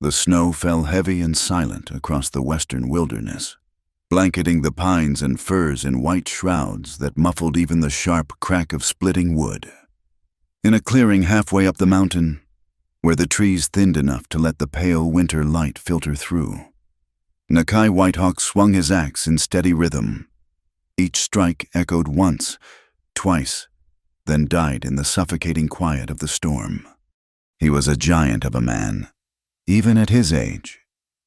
The snow fell heavy and silent across the western wilderness, blanketing the pines and firs in white shrouds that muffled even the sharp crack of splitting wood. In a clearing halfway up the mountain, where the trees thinned enough to let the pale winter light filter through, Nakai Whitehawk swung his axe in steady rhythm. Each strike echoed once, twice, then died in the suffocating quiet of the storm. He was a giant of a man, even at his age,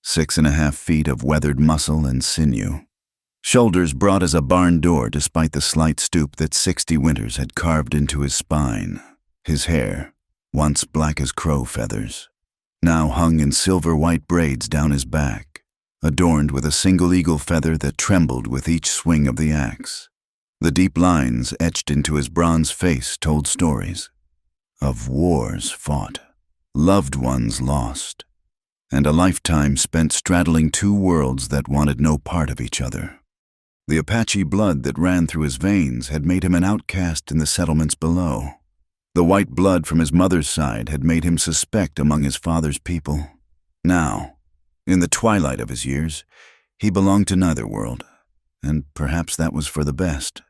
6.5 feet of weathered muscle and sinew, shoulders broad as a barn door despite the slight stoop that 60 winters had carved into his spine. His hair, once black as crow feathers, now hung in silver-white braids down his back, adorned with a single eagle feather that trembled with each swing of the axe. The deep lines etched into his bronze face told stories of wars fought, loved ones lost, and a lifetime spent straddling two worlds that wanted no part of each other. The Apache blood that ran through his veins had made him an outcast in the settlements below. The white blood from his mother's side had made him suspect among his father's people. Now, in the twilight of his years, he belonged to neither world, and perhaps that was for the best.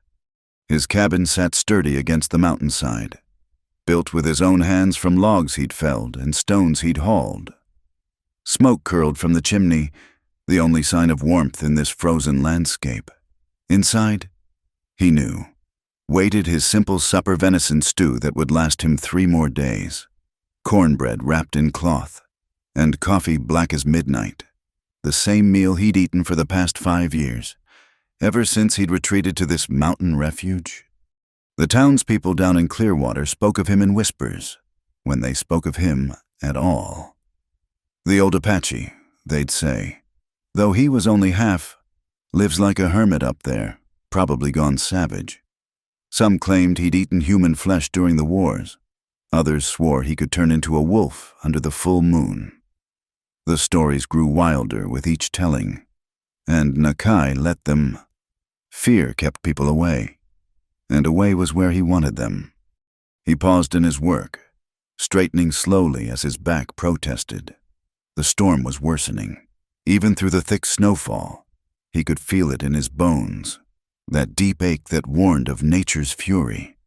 His cabin sat sturdy against the mountainside, built with his own hands from logs he'd felled and stones he'd hauled. Smoke curled from the chimney, the only sign of warmth in this frozen landscape. Inside, he knew, waited his simple supper venison stew that would last him 3 more days, cornbread wrapped in cloth, and coffee black as midnight, the same meal he'd eaten for the past 5 years, ever since he'd retreated to this mountain refuge. The townspeople down in Clearwater spoke of him in whispers, when they spoke of him at all. The old Apache, they'd say, though he was only half, lives like a hermit up there, probably gone savage. Some claimed he'd eaten human flesh during the wars. Others swore he could turn into a wolf under the full moon. The stories grew wilder with each telling, and Nakai let them. Fear kept people away, and away was where he wanted them. He paused in his work, straightening slowly as his back protested. The storm was worsening. Even through the thick snowfall, he could feel it in his bones, that deep ache that warned of nature's fury.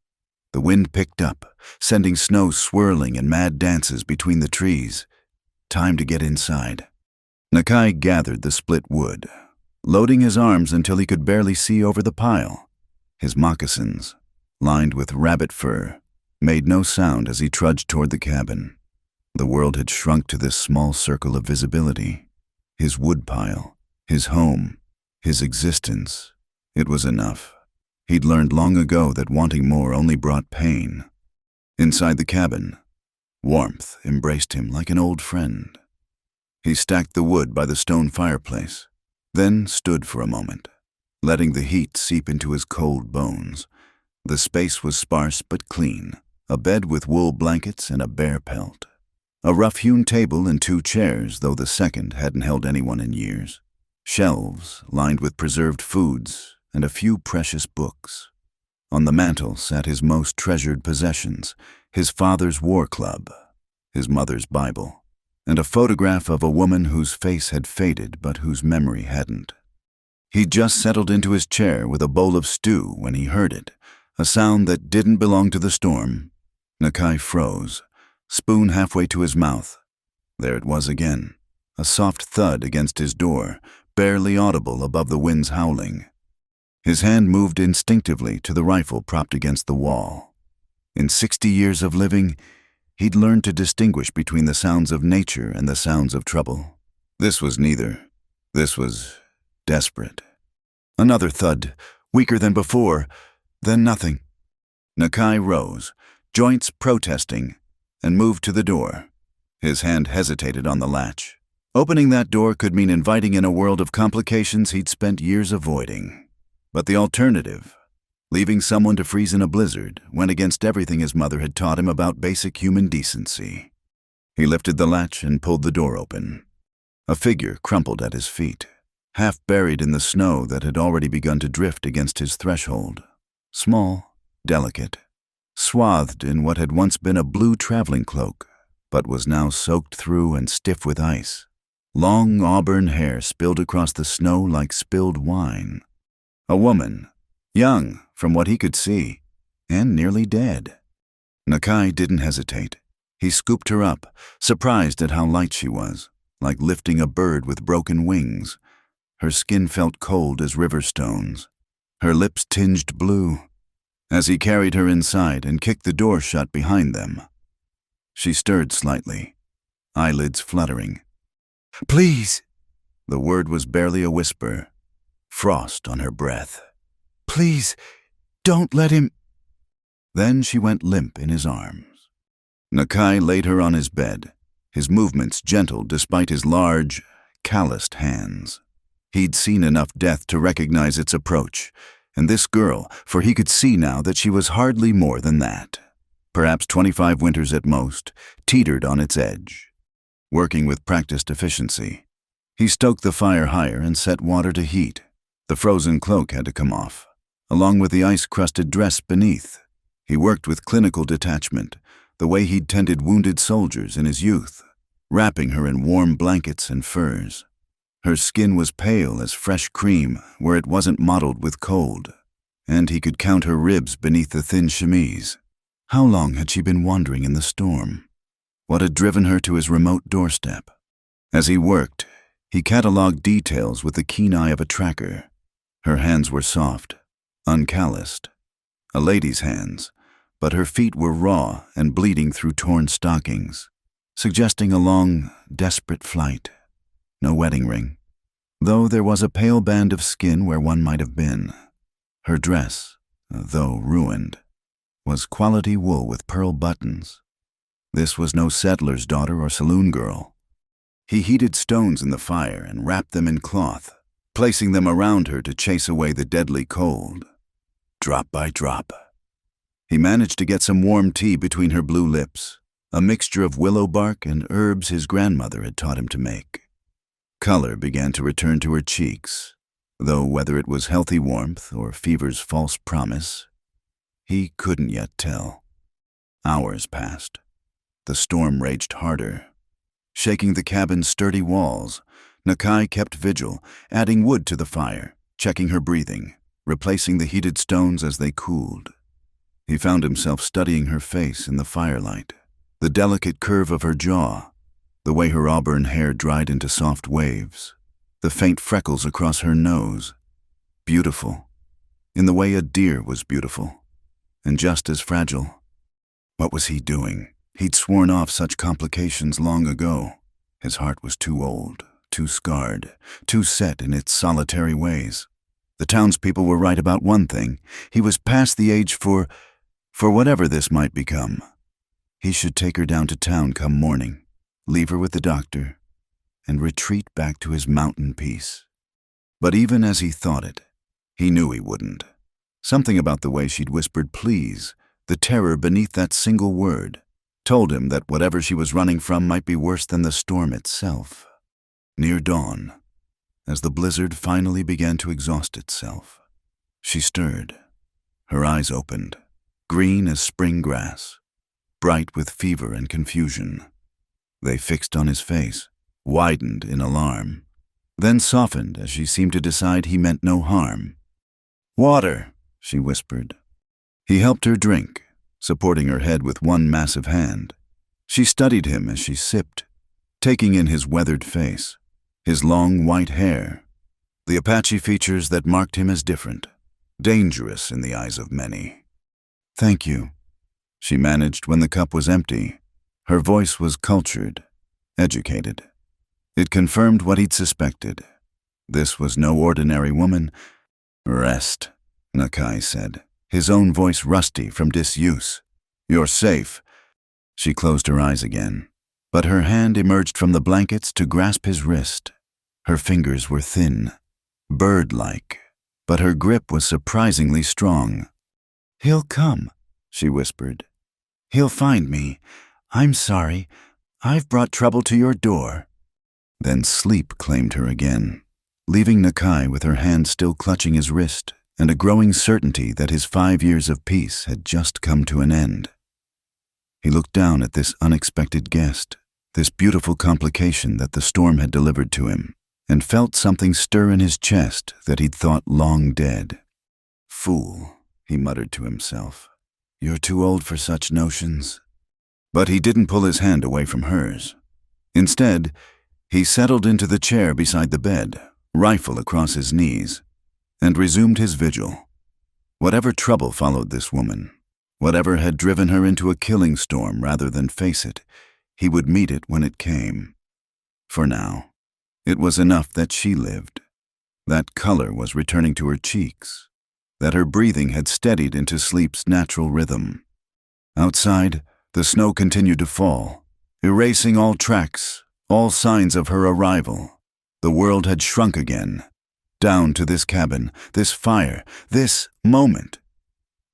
The wind picked up, sending snow swirling in mad dances between the trees. Time to get inside. Nakai gathered the split wood, loading his arms until he could barely see over the pile. His moccasins, lined with rabbit fur, made no sound as he trudged toward the cabin. The world had shrunk to this small circle of visibility. His woodpile, his home, his existence. It was enough. He'd learned long ago that wanting more only brought pain. Inside the cabin, warmth embraced him like an old friend. He stacked the wood by the stone fireplace, then stood for a moment, letting the heat seep into his cold bones. The space was sparse but clean, a bed with wool blankets and a bear pelt. A rough-hewn table and 2 chairs, though the second hadn't held anyone in years. Shelves lined with preserved foods and a few precious books. On the mantel sat his most treasured possessions, his father's war club, his mother's Bible, and a photograph of a woman whose face had faded but whose memory hadn't. He'd just settled into his chair with a bowl of stew when he heard it, a sound that didn't belong to the storm. Nakai froze, spoon halfway to his mouth. There it was again, a soft thud against his door, barely audible above the wind's howling. His hand moved instinctively to the rifle propped against the wall. In 60 years of living, he'd learned to distinguish between the sounds of nature and the sounds of trouble. This was neither. This was desperate. Another thud, weaker than before, then nothing. Nakai rose, joints protesting, and moved to the door. His hand hesitated on the latch. Opening that door could mean inviting in a world of complications he'd spent years avoiding. But the alternative, leaving someone to freeze in a blizzard, went against everything his mother had taught him about basic human decency. He lifted the latch and pulled the door open. A figure crumpled at his feet, half buried in the snow that had already begun to drift against his threshold. Small, delicate, swathed in what had once been a blue traveling cloak, but was now soaked through and stiff with ice. Long auburn hair spilled across the snow like spilled wine. A woman, young from what he could see, and nearly dead. Nakai didn't hesitate. He scooped her up, surprised at how light she was, like lifting a bird with broken wings. Her skin felt cold as river stones. Her lips tinged blue. As he carried her inside and kicked the door shut behind them, she stirred slightly, eyelids fluttering. "Please!" The word was barely a whisper, frost on her breath. "Please, don't let him—" Then she went limp in his arms. Nakai laid her on his bed, his movements gentle despite his large, calloused hands. He'd seen enough death to recognize its approach, and this girl, for he could see now that she was hardly more than that. Perhaps 25 winters at most, teetered on its edge. Working with practiced efficiency, he stoked the fire higher and set water to heat. The frozen cloak had to come off, along with the ice-crusted dress beneath. He worked with clinical detachment, the way he'd tended wounded soldiers in his youth, wrapping her in warm blankets and furs. Her skin was pale as fresh cream where it wasn't mottled with cold, and he could count her ribs beneath the thin chemise. How long had she been wandering in the storm? What had driven her to his remote doorstep? As he worked, he catalogued details with the keen eye of a tracker. Her hands were soft, uncalloused. A lady's hands, but her feet were raw and bleeding through torn stockings, suggesting a long, desperate flight. No wedding ring, though there was a pale band of skin where one might have been. Her dress, though ruined, was quality wool with pearl buttons. This was no settler's daughter or saloon girl. He heated stones in the fire and wrapped them in cloth, placing them around her to chase away the deadly cold. Drop by drop. He managed to get some warm tea between her blue lips, a mixture of willow bark and herbs his grandmother had taught him to make. Color began to return to her cheeks, though whether it was healthy warmth or fever's false promise, he couldn't yet tell. Hours passed. The storm raged harder. Shaking the cabin's sturdy walls, Nakai kept vigil, adding wood to the fire, checking her breathing, replacing the heated stones as they cooled. He found himself studying her face in the firelight, the delicate curve of her jaw, the way her auburn hair dried into soft waves, the faint freckles across her nose. Beautiful, in the way a deer was beautiful, and just as fragile. What was he doing? He'd sworn off such complications long ago. His heart was too old, too scarred, too set in its solitary ways. The townspeople were right about one thing. He was past the age for whatever this might become. He should take her down to town come morning, leave her with the doctor, and retreat back to his mountain peace. But even as he thought it, he knew he wouldn't. Something about the way she'd whispered please, the terror beneath that single word, told him that whatever she was running from might be worse than the storm itself. Near dawn, as the blizzard finally began to exhaust itself, she stirred. Her eyes opened, green as spring grass, bright with fever and confusion. They fixed on his face, widened in alarm, then softened as she seemed to decide he meant no harm. "Water," she whispered. He helped her drink, supporting her head with one massive hand. She studied him as she sipped, taking in his weathered face, his long white hair, the Apache features that marked him as different, dangerous in the eyes of many. "Thank you," she managed when the cup was empty. Her voice was cultured, educated. It confirmed what he'd suspected. This was no ordinary woman. "Rest," Nakai said, his own voice rusty from disuse. "You're safe." She closed her eyes again, but her hand emerged from the blankets to grasp his wrist. Her fingers were thin, bird-like, but her grip was surprisingly strong. "He'll come," she whispered. "He'll find me. I'm sorry. I've brought trouble to your door." Then sleep claimed her again, leaving Nakai with her hand still clutching his wrist and a growing certainty that his 5 years of peace had just come to an end. He looked down at this unexpected guest, this beautiful complication that the storm had delivered to him, and felt something stir in his chest that he'd thought long dead. "Fool," he muttered to himself. "You're too old for such notions." But he didn't pull his hand away from hers. Instead, he settled into the chair beside the bed, rifle across his knees, and resumed his vigil. Whatever trouble followed this woman, whatever had driven her into a killing storm rather than face it, he would meet it when it came. For now, it was enough that she lived, that color was returning to her cheeks, that her breathing had steadied into sleep's natural rhythm. Outside, the snow continued to fall, erasing all tracks, all signs of her arrival. The world had shrunk again, down to this cabin, this fire, this moment.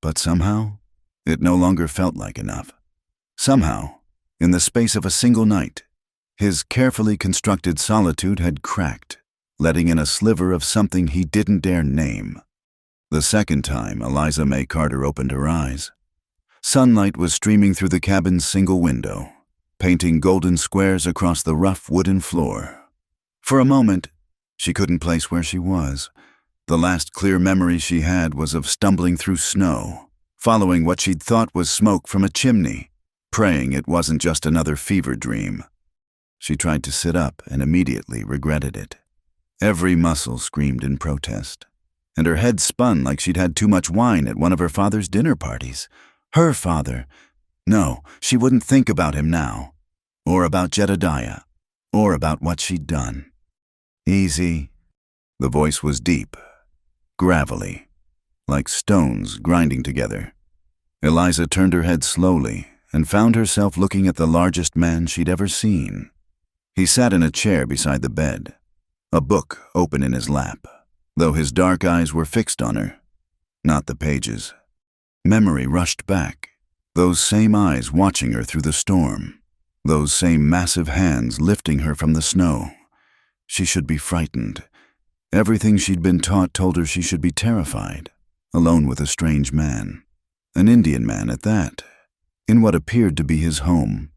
But somehow, it no longer felt like enough. Somehow, in the space of a single night, his carefully constructed solitude had cracked, letting in a sliver of something he didn't dare name. The second time Eliza May Carter opened her eyes, sunlight was streaming through the cabin's single window, painting golden squares across the rough wooden floor. For a moment, she couldn't place where she was. The last clear memory she had was of stumbling through snow, following what she'd thought was smoke from a chimney, praying it wasn't just another fever dream. She tried to sit up and immediately regretted it. Every muscle screamed in protest, and her head spun like she'd had too much wine at one of her father's dinner parties. Her father. No, she wouldn't think about him now, or about Jedediah, or about what she'd done. Easy. The voice was deep, gravelly, like stones grinding together. Eliza turned her head slowly and found herself looking at the largest man she'd ever seen. He sat in a chair beside the bed, a book open in his lap, though his dark eyes were fixed on her, not the pages. Memory rushed back, those same eyes watching her through the storm, those same massive hands lifting her from the snow. She should be frightened. Everything she'd been taught told her she should be terrified, alone with a strange man, an Indian man at that, in what appeared to be his home.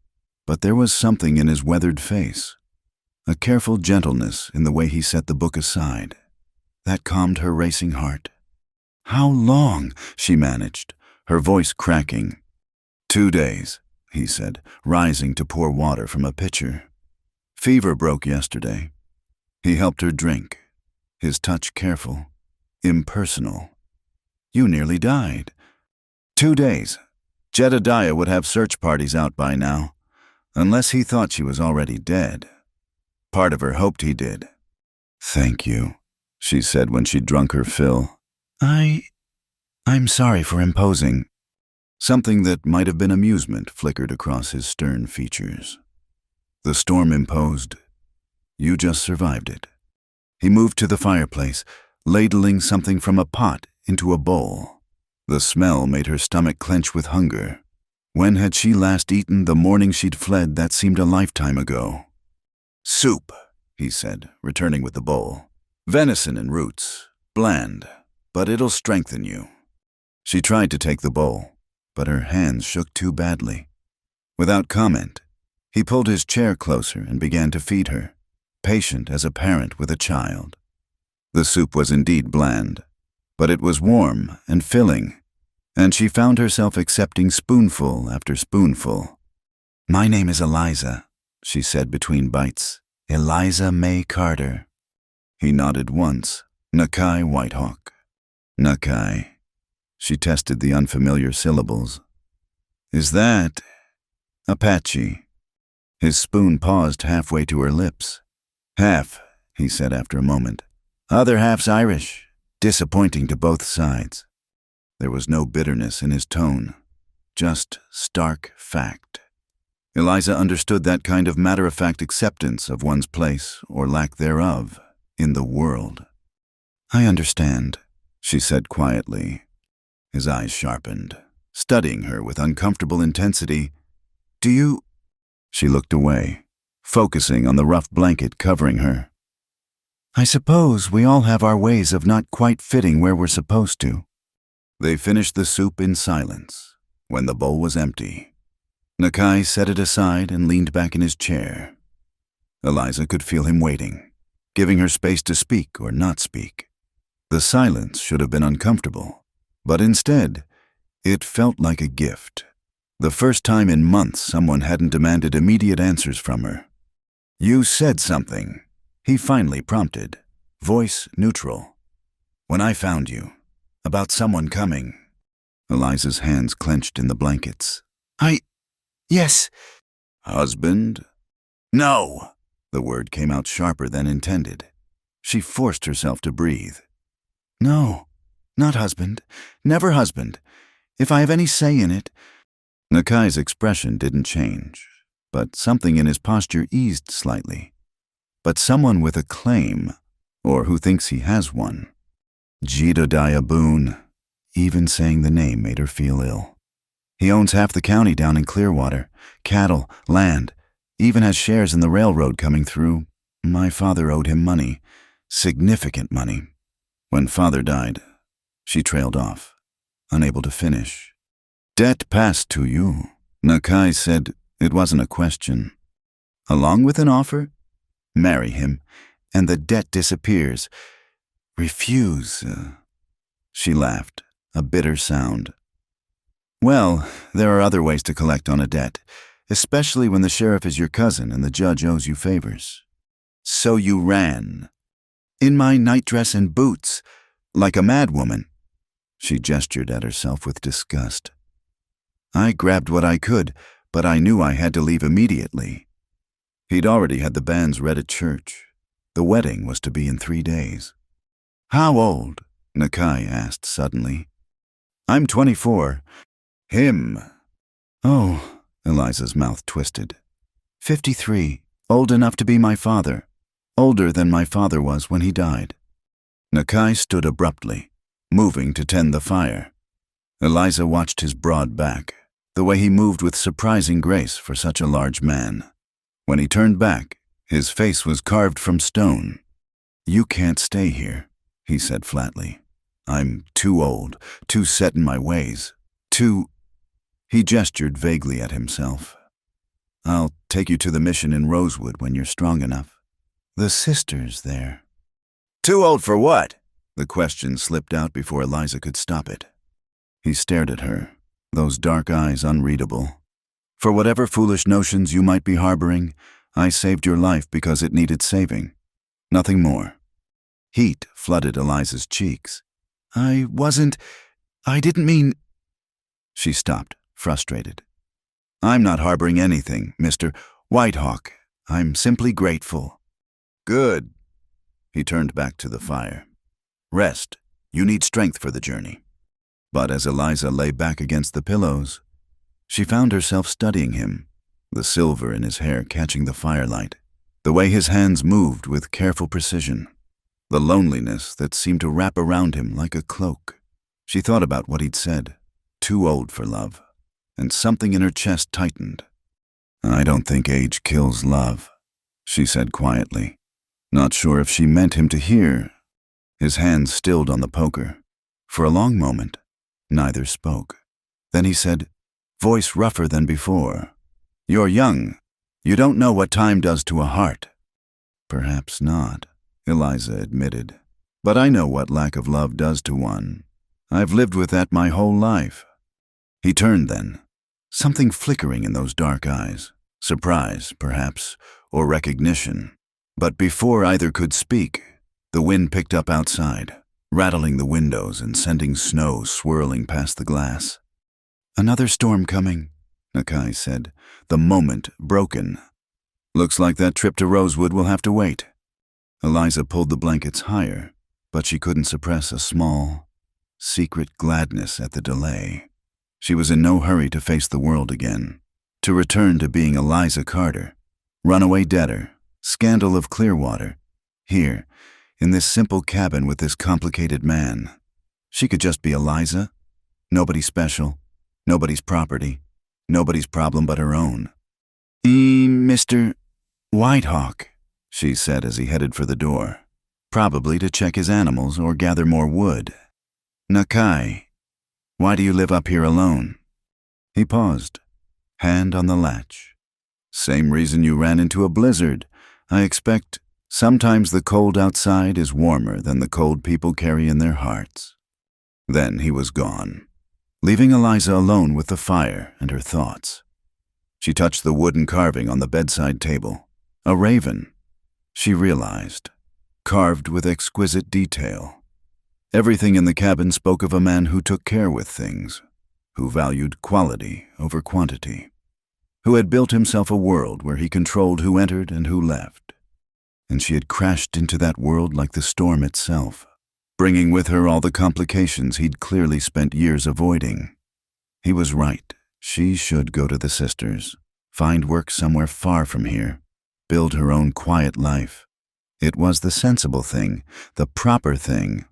But there was something in his weathered face, a careful gentleness in the way he set the book aside, that calmed her racing heart. "How long?" she managed, her voice cracking. 2 days, he said, rising to pour water from a pitcher. "Fever broke yesterday." He helped her drink, his touch careful, impersonal. "You nearly died." 2 days. Jedediah would have search parties out by now, unless he thought she was already dead. Part of her hoped he did. "Thank you," she said when she'd drunk her fill. I'm sorry for imposing." Something that might have been amusement flickered across his stern features. "The storm imposed. You just survived it." He moved to the fireplace, ladling something from a pot into a bowl. The smell made her stomach clench with hunger. When had she last eaten the morning she'd fled that seemed a lifetime ago? "Soup," he said, returning with the bowl. "Venison and roots. Bland, but it'll strengthen you." She tried to take the bowl, but her hands shook too badly. Without comment, he pulled his chair closer and began to feed her, patient as a parent with a child. The soup was indeed bland, but it was warm and filling, and she found herself accepting spoonful after spoonful. "My name is Eliza," she said between bites. "Eliza May Carter." He nodded once. "Nakai Whitehawk." "Nakai." She tested the unfamiliar syllables. "Is that Apache?" His spoon paused halfway to her lips. "Half," he said after a moment. "Other half's Irish. Disappointing to both sides." There was no bitterness in his tone, just stark fact. Eliza understood that kind of matter-of-fact acceptance of one's place, or lack thereof, in the world. "I understand," she said quietly. His eyes sharpened, studying her with uncomfortable intensity. "Do you—" She looked away, focusing on the rough blanket covering her. "I suppose we all have our ways of not quite fitting where we're supposed to." They finished the soup in silence, when the bowl was empty. Nakai set it aside and leaned back in his chair. Eliza could feel him waiting, giving her space to speak or not speak. The silence should have been uncomfortable, but instead, it felt like a gift. The first time in months someone hadn't demanded immediate answers from her. "You said something," he finally prompted, voice neutral. "When I found you, about someone coming." Eliza's hands clenched in the blankets. Yes." "Husband?" "No." The word came out sharper than intended. She forced herself to breathe. "No, not husband. Never husband. If I have any say in it." Nakai's expression didn't change, but something in his posture eased slightly. "But someone with a claim, or who thinks he has one." Jedediah Boone. Even saying the name made her feel ill. "He owns half the county down in Clearwater, cattle, land, even has shares in the railroad coming through. My father owed him money, significant money. When father died," she trailed off, unable to finish. "Debt passed to you," Nakai said. It wasn't a question. "Along with an offer? Marry him, and the debt disappears. Refuse." She laughed, a bitter sound. "Well, there are other ways to collect on a debt, especially when the sheriff is your cousin and the judge owes you favors." "So you ran?" "In my nightdress and boots, like a madwoman." She gestured at herself with disgust. "I grabbed what I could, but I knew I had to leave immediately." He'd already had the banns read at church. The wedding was to be in 3 days. "How old?" Nakai asked suddenly. "I'm 24. Him." "Oh," Eliza's mouth twisted. 53, old enough to be my father. Older than my father was when he died." Nakai stood abruptly, moving to tend the fire. Eliza watched his broad back, the way he moved with surprising grace for such a large man. When he turned back, his face was carved from stone. "You can't stay here," he said flatly. "I'm too old, too set in my ways, too—" He gestured vaguely at himself. "I'll take you to the mission in Rosewood when you're strong enough. The sister's there." "Too old for what?" The question slipped out before Eliza could stop it. He stared at her, those dark eyes unreadable. "For whatever foolish notions you might be harboring, I saved your life because it needed saving. Nothing more." Heat flooded Eliza's cheeks. I didn't mean—" She stopped, frustrated. "I'm not harboring anything, Mr. Whitehawk. I'm simply grateful." "Good." He turned back to the fire. "Rest. You need strength for the journey." But as Eliza lay back against the pillows, she found herself studying him, the silver in his hair catching the firelight, the way his hands moved with careful precision, the loneliness that seemed to wrap around him like a cloak. She thought about what he'd said, too old for love, and something in her chest tightened. "I don't think age kills love," she said quietly, not sure if she meant him to hear. His hands stilled on the poker. For a long moment, neither spoke. Then he said, voice rougher than before, "You're young. You don't know what time does to a heart." "Perhaps not," Eliza admitted. "But I know what lack of love does to one. I've lived with that my whole life." He turned then, something flickering in those dark eyes, surprise, perhaps, or recognition. But before either could speak, the wind picked up outside, rattling the windows and sending snow swirling past the glass. "Another storm coming," Nakai said, the moment broken. "Looks like that trip to Rosewood will have to wait." Eliza pulled the blankets higher, but she couldn't suppress a small, secret gladness at the delay. She was in no hurry to face the world again, to return to being Eliza Carter, runaway debtor, scandal of Clearwater. Here, in this simple cabin with this complicated man, she could just be Eliza, nobody special, nobody's property, nobody's problem but her own. Mr. Whitehawk," she said as he headed for the door, probably to check his animals or gather more wood. "Nakai, why do you live up here alone?" He paused, hand on the latch. "Same reason you ran into a blizzard. I expect sometimes the cold outside is warmer than the cold people carry in their hearts." Then he was gone, leaving Eliza alone with the fire and her thoughts. She touched the wooden carving on the bedside table. A raven, she realized, carved with exquisite detail. Everything in the cabin spoke of a man who took care with things, who valued quality over quantity, who had built himself a world where he controlled who entered and who left. And she had crashed into that world like the storm itself, bringing with her all the complications he'd clearly spent years avoiding. He was right. She should go to the sisters, find work somewhere far from here, build her own quiet life. It was the sensible thing, the proper thing.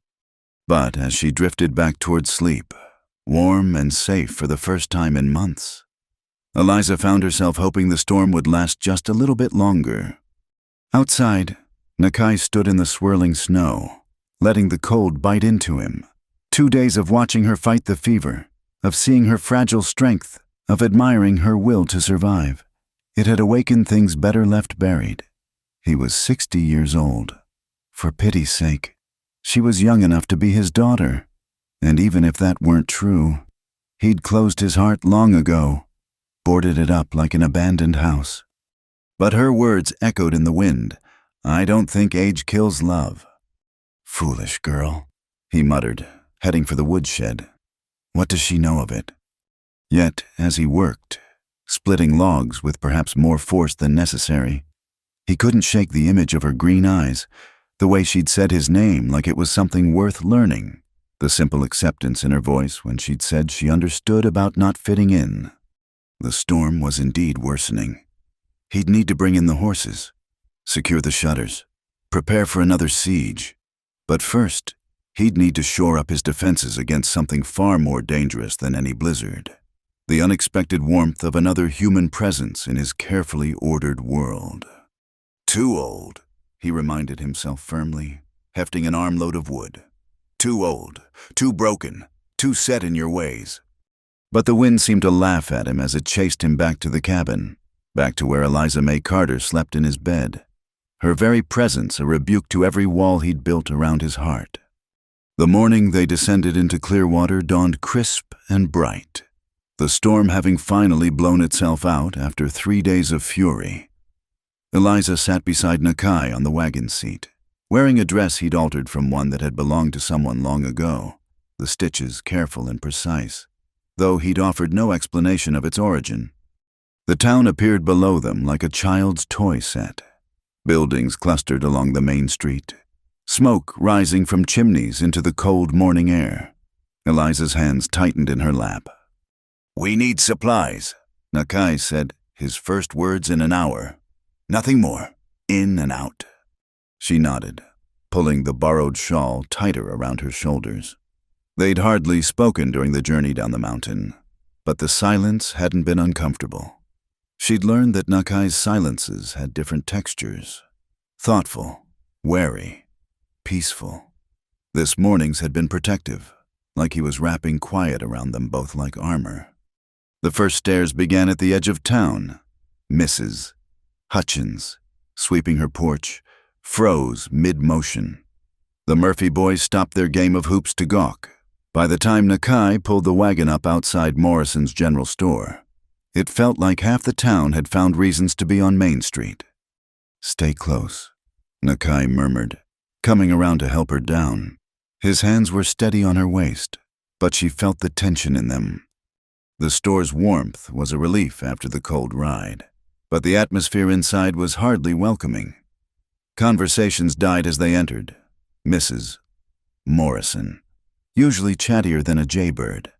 But as she drifted back towards sleep, warm and safe for the first time in months, Eliza found herself hoping the storm would last just a little bit longer. Outside, Nakai stood in the swirling snow, letting the cold bite into him. 2 days of watching her fight the fever, of seeing her fragile strength, of admiring her will to survive. It had awakened things better left buried. He was 60 years old. For pity's sake, she was young enough to be his daughter. And even if that weren't true, he'd closed his heart long ago, boarded it up like an abandoned house. But her words echoed in the wind. "I don't think age kills love." "Foolish girl," he muttered, heading for the woodshed. What does she know of it? Yet, as he worked, splitting logs with perhaps more force than necessary, he couldn't shake the image of her green eyes, the way she'd said his name like it was something worth learning, the simple acceptance in her voice when she'd said she understood about not fitting in. The storm was indeed worsening. He'd need to bring in the horses, secure the shutters, prepare for another siege. But first, he'd need to shore up his defenses against something far more dangerous than any blizzard. The unexpected warmth of another human presence in his carefully ordered world. "Too old," he reminded himself firmly, hefting an armload of wood. "Too old, too broken, too set in your ways." But the wind seemed to laugh at him as it chased him back to the cabin, back to where Eliza May Carter slept in his bed, her very presence a rebuke to every wall he'd built around his heart. The morning they descended into Clearwater dawned crisp and bright, the storm having finally blown itself out after 3 days of fury. Eliza sat beside Nakai on the wagon seat, wearing a dress he'd altered from one that had belonged to someone long ago, the stitches careful and precise, though he'd offered no explanation of its origin. The town appeared below them like a child's toy set. Buildings clustered along the main street, smoke rising from chimneys into the cold morning air. Eliza's hands tightened in her lap. "We need supplies," Nakai said, his first words in an hour. "Nothing more. In and out." She nodded, pulling the borrowed shawl tighter around her shoulders. They'd hardly spoken during the journey down the mountain, but the silence hadn't been uncomfortable. She'd learned that Nakai's silences had different textures. Thoughtful, wary, peaceful. This morning's had been protective, like he was wrapping quiet around them both like armor. The first stairs began at the edge of town. Mrs. Hutchins, sweeping her porch, froze mid-motion. The Murphy boys stopped their game of hoops to gawk. By the time Nakai pulled the wagon up outside Morrison's general store, it felt like half the town had found reasons to be on Main Street. "Stay close," Nakai murmured, coming around to help her down. His hands were steady on her waist, but she felt the tension in them. The store's warmth was a relief after the cold ride, but the atmosphere inside was hardly welcoming. Conversations died as they entered. Mrs. Morrison, usually chattier than a jaybird,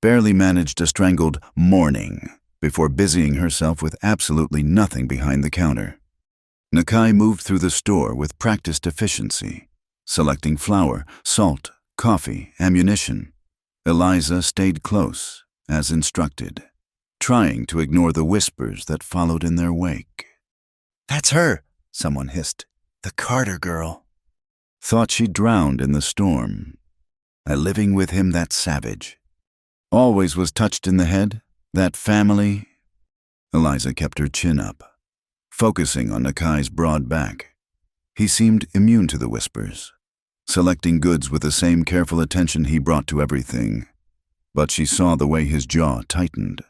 barely managed a strangled "morning" before busying herself with absolutely nothing behind the counter. Nakai moved through the store with practiced efficiency, selecting flour, salt, coffee, ammunition. Eliza stayed close, as instructed, trying to ignore the whispers that followed in their wake. "That's her," someone hissed. "The Carter girl." Thought she drowned in the storm. Living with him, that savage. Always was touched in the head, that family. Eliza kept her chin up, focusing on Nakai's broad back. He seemed immune to the whispers, selecting goods with the same careful attention he brought to everything. But she saw the way his jaw tightened,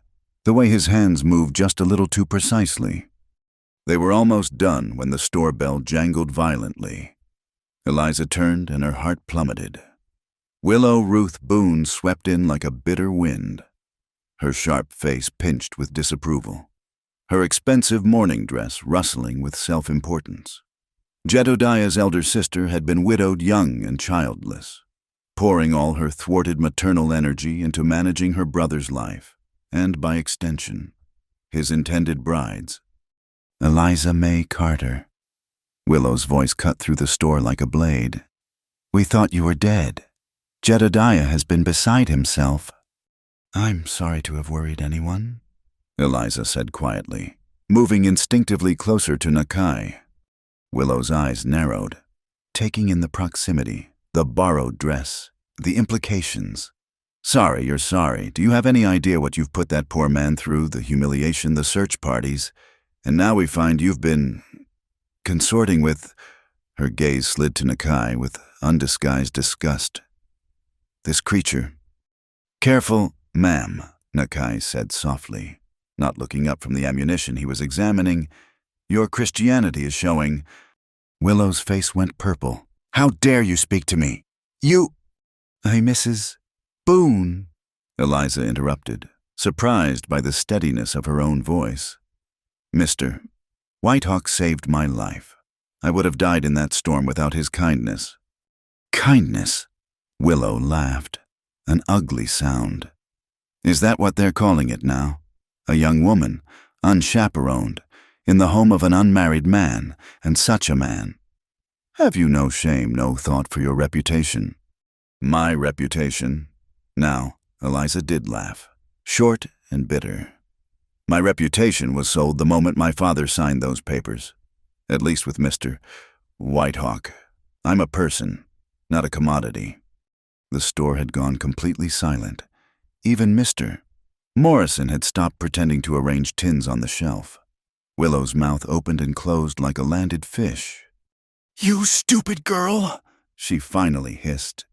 the way his hands moved just a little too precisely. They were almost done when the store bell jangled violently. Eliza turned and her heart plummeted. Willow Ruth Boone swept in like a bitter wind, her sharp face pinched with disapproval, her expensive mourning dress rustling with self-importance. Jedediah's elder sister had been widowed young and childless, pouring all her thwarted maternal energy into managing her brother's life, and by extension, his intended bride's. Eliza May Carter. Willow's voice cut through the store like a blade. We thought you were dead. Jedediah has been beside himself. I'm sorry to have worried anyone, Eliza said quietly, moving instinctively closer to Nakai. Willow's eyes narrowed, taking in the proximity, the borrowed dress, the implications. Sorry, you're sorry. Do you have any idea what you've put that poor man through, the humiliation, the search parties? And now we find you've been consorting with... Her gaze slid to Nakai with undisguised disgust. This creature. Careful, ma'am, Nakai said softly, not looking up from the ammunition he was examining. Your Christianity is showing. Willow's face went purple. How dare you speak to me? You... Hey, Mrs. Boone, Eliza interrupted, surprised by the steadiness of her own voice. Mr. Whitehawk saved my life. I would have died in that storm without his kindness. Kindness? Willow laughed, an ugly sound. Is that what they're calling it now? A young woman, unchaperoned, in the home of an unmarried man, and such a man. Have you no shame, no thought for your reputation? My reputation? Now, Eliza did laugh, short and bitter. My reputation was sold the moment my father signed those papers, at least with Mr. Whitehawk. I'm a person, not a commodity. The store had gone completely silent. Even Mr. Morrison had stopped pretending to arrange tins on the shelf. Willow's mouth opened and closed like a landed fish. You stupid girl, she finally hissed.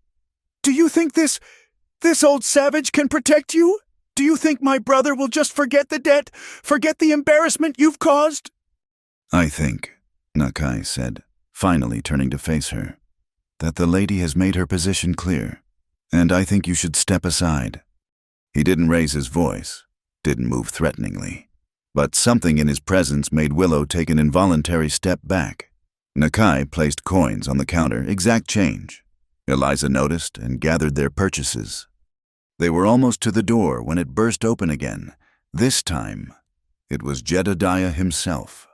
Do you think this old savage can protect you? Do you think my brother will just forget the debt, forget the embarrassment you've caused? I think, Nakai said, finally turning to face her, that the lady has made her position clear, and I think you should step aside. He didn't raise his voice, didn't move threateningly, but something in his presence made Willow take an involuntary step back. Nakai placed coins on the counter, exact change. Eliza noticed and gathered their purchases. They were almost to the door when it burst open again. This time, it was Jedediah himself.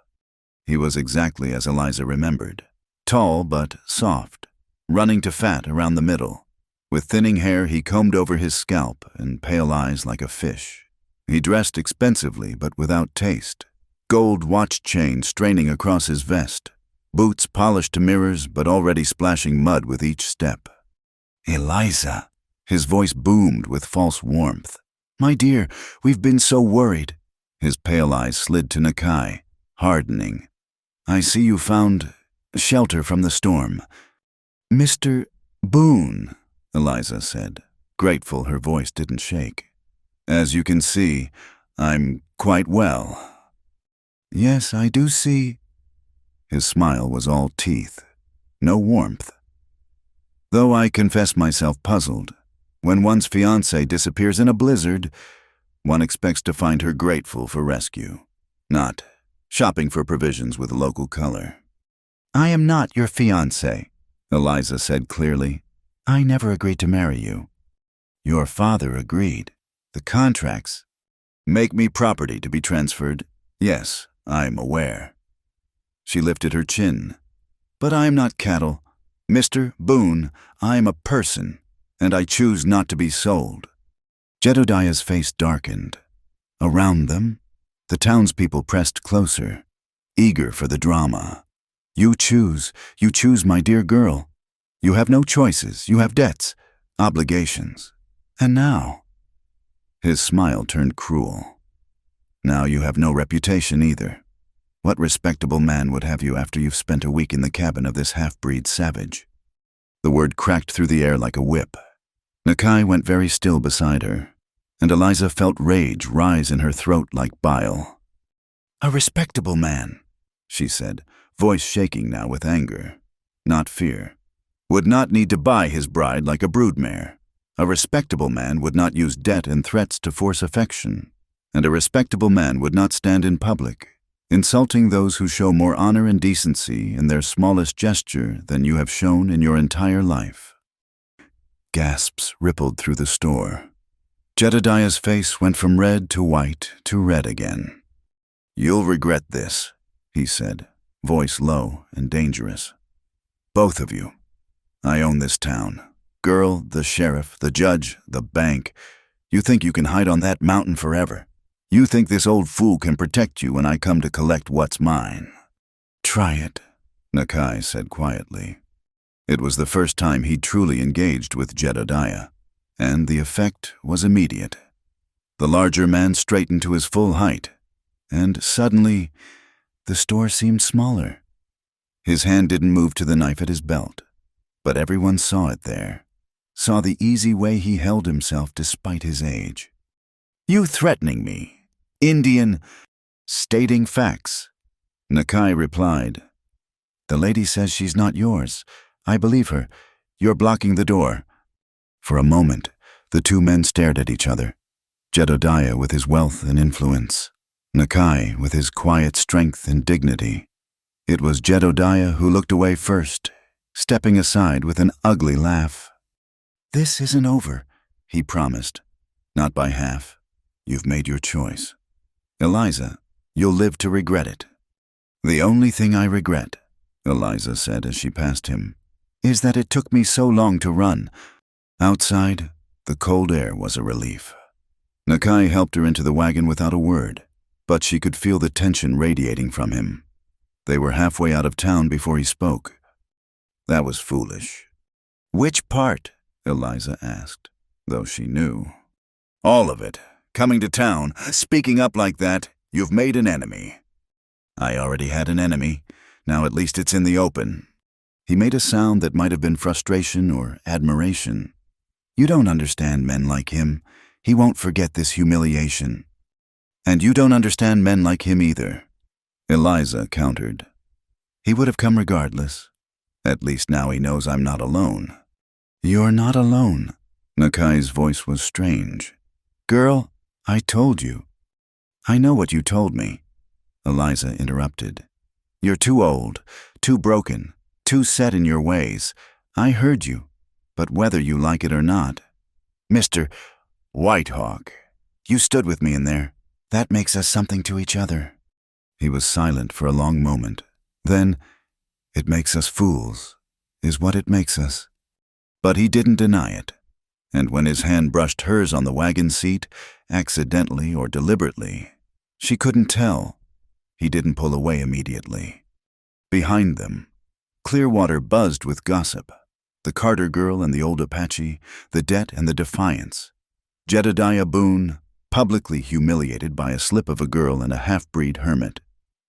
He was exactly as Eliza remembered, tall but soft, running to fat around the middle. With thinning hair, he combed over his scalp and pale eyes like a fish. He dressed expensively but without taste, gold watch chain straining across his vest, boots polished to mirrors but already splashing mud with each step. Eliza! His voice boomed with false warmth. My dear, we've been so worried. His pale eyes slid to Nakai, hardening. I see you found shelter from the storm. Mr. Boone, Eliza said, grateful her voice didn't shake. As you can see, I'm quite well. Yes, I do see. His smile was all teeth, no warmth. Though I confess myself puzzled. When one's fiancée disappears in a blizzard, one expects to find her grateful for rescue, not shopping for provisions with local color. I am not your fiancée, Eliza said clearly. I never agreed to marry you. Your father agreed. The contracts make me property to be transferred. Yes, I'm aware. She lifted her chin. But I am not cattle. Mr. Boone, I am a person, and I choose not to be sold. Jedediah's face darkened. Around them, the townspeople pressed closer, eager for the drama. You choose, my dear girl. You have no choices, you have debts, obligations. And now... His smile turned cruel. Now you have no reputation either. What respectable man would have you after you've spent a week in the cabin of this half-breed savage?" The word cracked through the air like a whip. Nakai went very still beside her, and Eliza felt rage rise in her throat like bile. "A respectable man," she said, voice shaking now with anger, not fear, "would not need to buy his bride like a broodmare. A respectable man would not use debt and threats to force affection, and a respectable man would not stand in public, insulting those who show more honor and decency in their smallest gesture than you have shown in your entire life." Gasps rippled through the store. Jedediah's face went from red to white to red again. "You'll regret this," he said, voice low and dangerous. "Both of you. I own this town. Girl, the sheriff, the judge, the bank. You think you can hide on that mountain forever? You think this old fool can protect you when I come to collect what's mine?" "Try it," Nakai said quietly. It was the first time he'd truly engaged with Jedediah, and the effect was immediate. The larger man straightened to his full height, and suddenly the store seemed smaller. His hand didn't move to the knife at his belt, but everyone saw it there, saw the easy way he held himself despite his age. "You threatening me? Indian, stating facts," Nakai replied. "The lady says she's not yours. I believe her. You're blocking the door." For a moment, the two men stared at each other, Jedediah with his wealth and influence, Nakai with his quiet strength and dignity. It was Jedediah who looked away first, stepping aside with an ugly laugh. "This isn't over," he promised. "Not by half. You've made your choice. Eliza, you'll live to regret it." "The only thing I regret," Eliza said as she passed him, "is that it took me so long to run." Outside, the cold air was a relief. Nakai helped her into the wagon without a word, but she could feel the tension radiating from him. They were halfway out of town before he spoke. "That was foolish." "Which part?" Eliza asked, though she knew. "All of it. Coming to town, speaking up like that, you've made an enemy." "I already had an enemy. Now at least it's in the open." He made a sound that might have been frustration or admiration. "You don't understand men like him. He won't forget this humiliation." "And you don't understand men like him either," Eliza countered. "He would have come regardless. At least now he knows I'm not alone." "You're not alone." Nakai's voice was strange. "Girl, I told you." "I know what you told me," Eliza interrupted. "You're too old, too broken, too set in your ways. I heard you, but whether you like it or not. Mr. Whitehawk, you stood with me in there. That makes us something to each other." He was silent for a long moment. Then, "It makes us fools, is what it makes us." But he didn't deny it. And when his hand brushed hers on the wagon seat, accidentally or deliberately, she couldn't tell. He didn't pull away immediately. Behind them, Clearwater buzzed with gossip. The Carter girl and the old Apache, the debt and the defiance. Jedediah Boone, publicly humiliated by a slip of a girl and a half-breed hermit.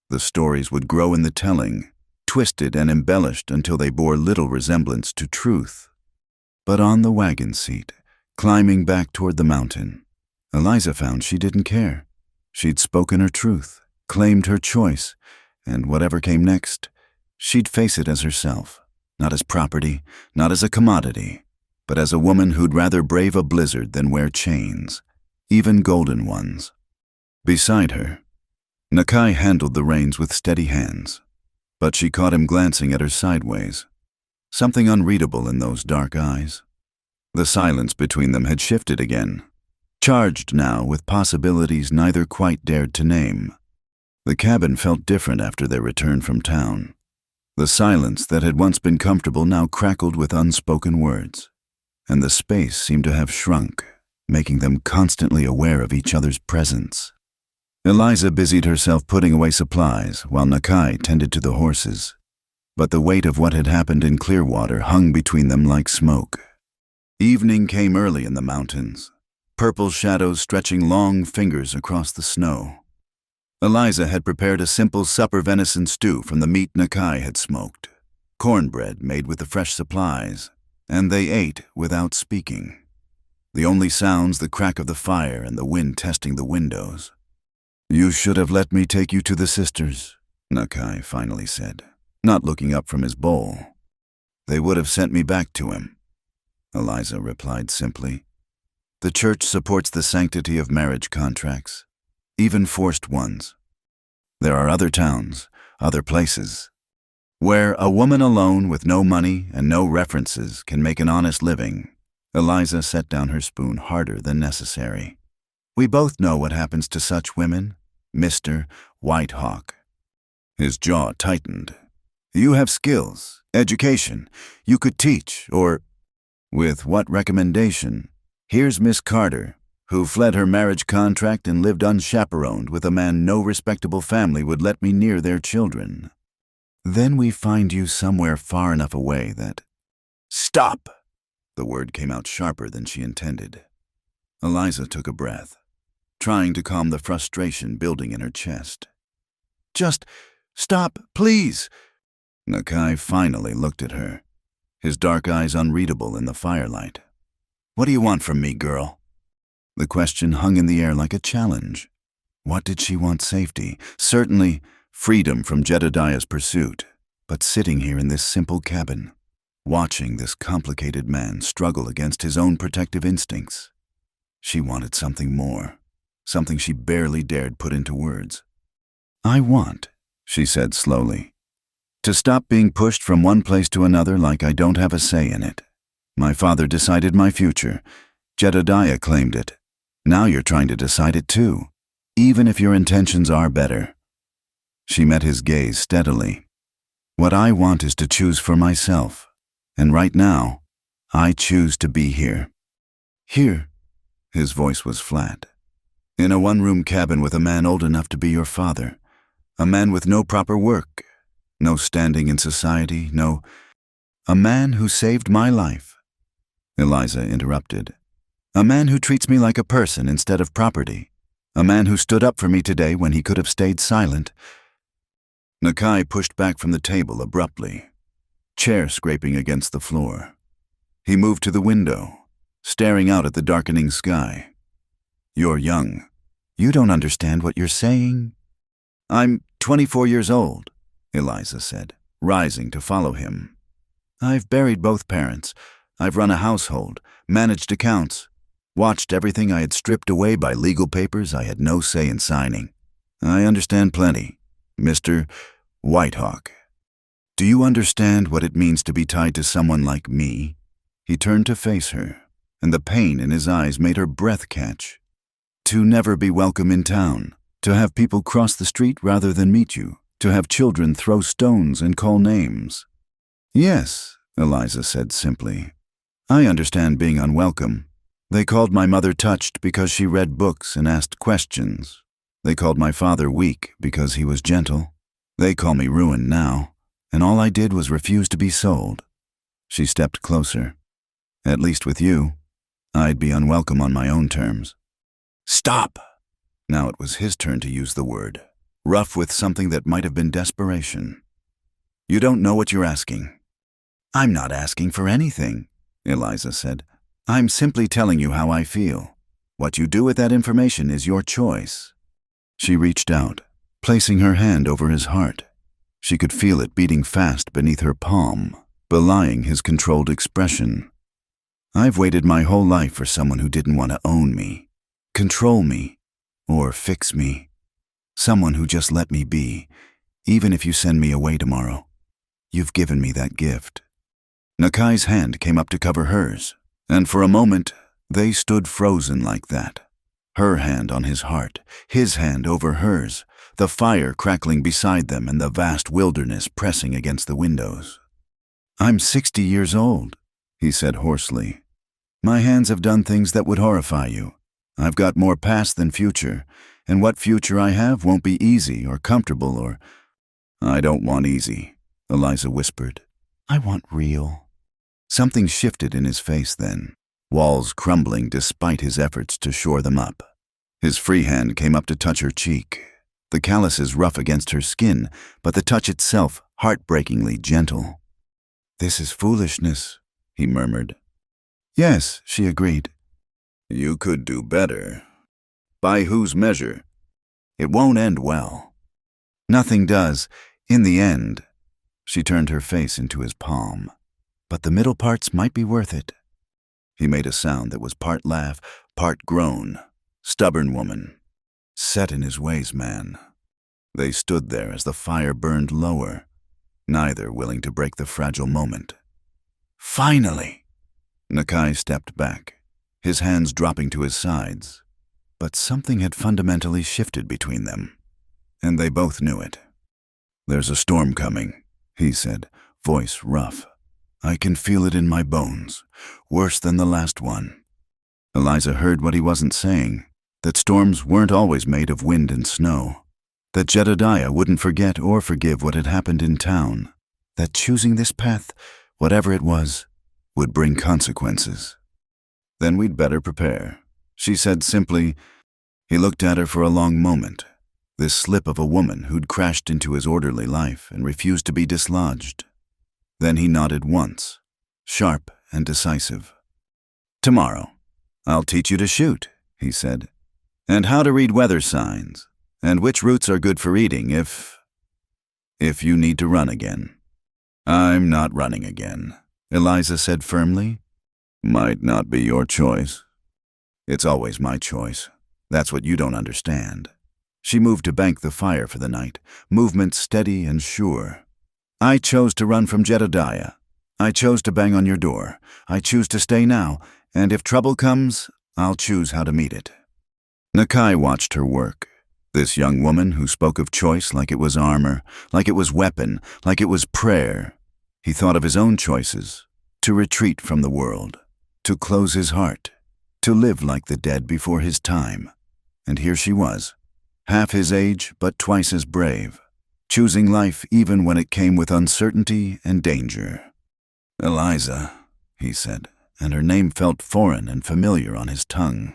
The stories would grow in the telling, twisted and embellished until they bore little resemblance to truth. But on the wagon seat, climbing back toward the mountain, Eliza found she didn't care. She'd spoken her truth, claimed her choice, and whatever came next, she'd face it as herself, not as property, not as a commodity, but as a woman who'd rather brave a blizzard than wear chains, even golden ones. Beside her, Nakai handled the reins with steady hands, but she caught him glancing at her sideways. Something unreadable in those dark eyes. The silence between them had shifted again, charged now with possibilities neither quite dared to name. The cabin felt different after their return from town. The silence that had once been comfortable now crackled with unspoken words, and the space seemed to have shrunk, making them constantly aware of each other's presence. Eliza busied herself putting away supplies while Nakai tended to the horses. But the weight of what had happened in Clearwater hung between them like smoke. Evening came early in the mountains, purple shadows stretching long fingers across the snow. Eliza had prepared a simple supper venison stew from the meat Nakai had smoked, cornbread made with the fresh supplies, and they ate without speaking. The only sounds the crack of the fire and the wind testing the windows. "You should have let me take you to the sisters," Nakai finally said, not looking up from his bowl. "They would have sent me back to him," Eliza replied simply. "The church supports the sanctity of marriage contracts, even forced ones. There are other towns, other places, where a woman alone with no money and no references can make an honest living." Eliza set down her spoon harder than necessary. "We both know what happens to such women, Mr. Whitehawk." His jaw tightened. "You have skills, education. You could teach, or—" "With what recommendation? Here's Miss Carter, who fled her marriage contract and lived unchaperoned with a man no respectable family would let me near their children. Then we find you somewhere far enough away that—" "Stop!" The word came out sharper than she intended. Eliza took a breath, trying to calm the frustration building in her chest. "Just stop, please!" Nakai finally looked at her, his dark eyes unreadable in the firelight. "What do you want from me, girl?" The question hung in the air like a challenge. What did she want? Safety? Certainly freedom from Jedediah's pursuit, but sitting here in this simple cabin, watching this complicated man struggle against his own protective instincts. She wanted something more, something she barely dared put into words. "I want," she said slowly, "to stop being pushed from one place to another like I don't have a say in it. My father decided my future. Jedediah claimed it. Now you're trying to decide it too, even if your intentions are better." She met his gaze steadily. "What I want is to choose for myself. And right now, I choose to be here." "Here?" His voice was flat. "In a one-room cabin with a man old enough to be your father. A man with no proper work, no standing in society, a man who saved my life." Eliza interrupted. "A man who treats me like a person instead of property. A man who stood up for me today when he could have stayed silent." Nakai pushed back from the table abruptly, chair scraping against the floor. He moved to the window, staring out at the darkening sky. "You're young. You don't understand what you're saying." "I'm 24 years old," Eliza said, rising to follow him. "I've buried both parents. I've run a household, managed accounts, watched everything I had stripped away by legal papers I had no say in signing. I understand plenty, Mr. Whitehawk. Do you understand what it means to be tied to someone like me?" He turned to face her, and the pain in his eyes made her breath catch. "To never be welcome in town, to have people cross the street rather than meet you, to have children throw stones and call names." "Yes," Eliza said simply. "I understand being unwelcome. They called my mother touched because she read books and asked questions. They called my father weak because he was gentle. They call me ruined now, and all I did was refuse to be sold." She stepped closer. "At least with you, I'd be unwelcome on my own terms." "Stop!" Now it was his turn to use the word, rough with something that might have been desperation. "You don't know what you're asking." "I'm not asking for anything," Eliza said. "I'm simply telling you how I feel. What you do with that information is your choice." She reached out, placing her hand over his heart. She could feel it beating fast beneath her palm, belying his controlled expression. "I've waited my whole life for someone who didn't want to own me, control me, or fix me. Someone who just let me be, even if you send me away tomorrow. You've given me that gift." Nakai's hand came up to cover hers, and for a moment they stood frozen like that. Her hand on his heart, his hand over hers, the fire crackling beside them and the vast wilderness pressing against the windows. "I'm 60 years old," he said hoarsely. "My hands have done things that would horrify you. I've got more past than future, and what future I have won't be easy or comfortable or—" "I don't want easy," Eliza whispered. "I want real." Something shifted in his face then, walls crumbling despite his efforts to shore them up. His free hand came up to touch her cheek, the calluses rough against her skin, but the touch itself heartbreakingly gentle. "This is foolishness," he murmured. "Yes," she agreed. "You could do better." "By whose measure?" "It won't end well." "Nothing does, in the end." She turned her face into his palm. "But the middle parts might be worth it." He made a sound that was part laugh, part groan. "Stubborn woman. Set in his ways, man." They stood there as the fire burned lower, neither willing to break the fragile moment. "Finally!" Nakai stepped back, his hands dropping to his sides. But something had fundamentally shifted between them, and they both knew it. "There's a storm coming," he said, voice rough. "I can feel it in my bones, worse than the last one." Eliza heard what he wasn't saying, that storms weren't always made of wind and snow, that Jedediah wouldn't forget or forgive what had happened in town, that choosing this path, whatever it was, would bring consequences. "Then we'd better prepare," she said simply. He looked at her for a long moment, this slip of a woman who'd crashed into his orderly life and refused to be dislodged. Then he nodded once, sharp and decisive. "Tomorrow, I'll teach you to shoot," he said, "and how to read weather signs, and which routes are good for eating if you need to run again." "I'm not running again," Eliza said firmly. "Might not be your choice." "It's always my choice. That's what you don't understand." She moved to bank the fire for the night, movement steady and sure. "I chose to run from Jedediah. I chose to bang on your door. I choose to stay now, and if trouble comes, I'll choose how to meet it." Nakai watched her work. This young woman who spoke of choice like it was armor, like it was weapon, like it was prayer. He thought of his own choices: to retreat from the world, to close his heart, to live like the dead before his time. And here she was, half his age but twice as brave, choosing life even when it came with uncertainty and danger. "Eliza," he said, and her name felt foreign and familiar on his tongue.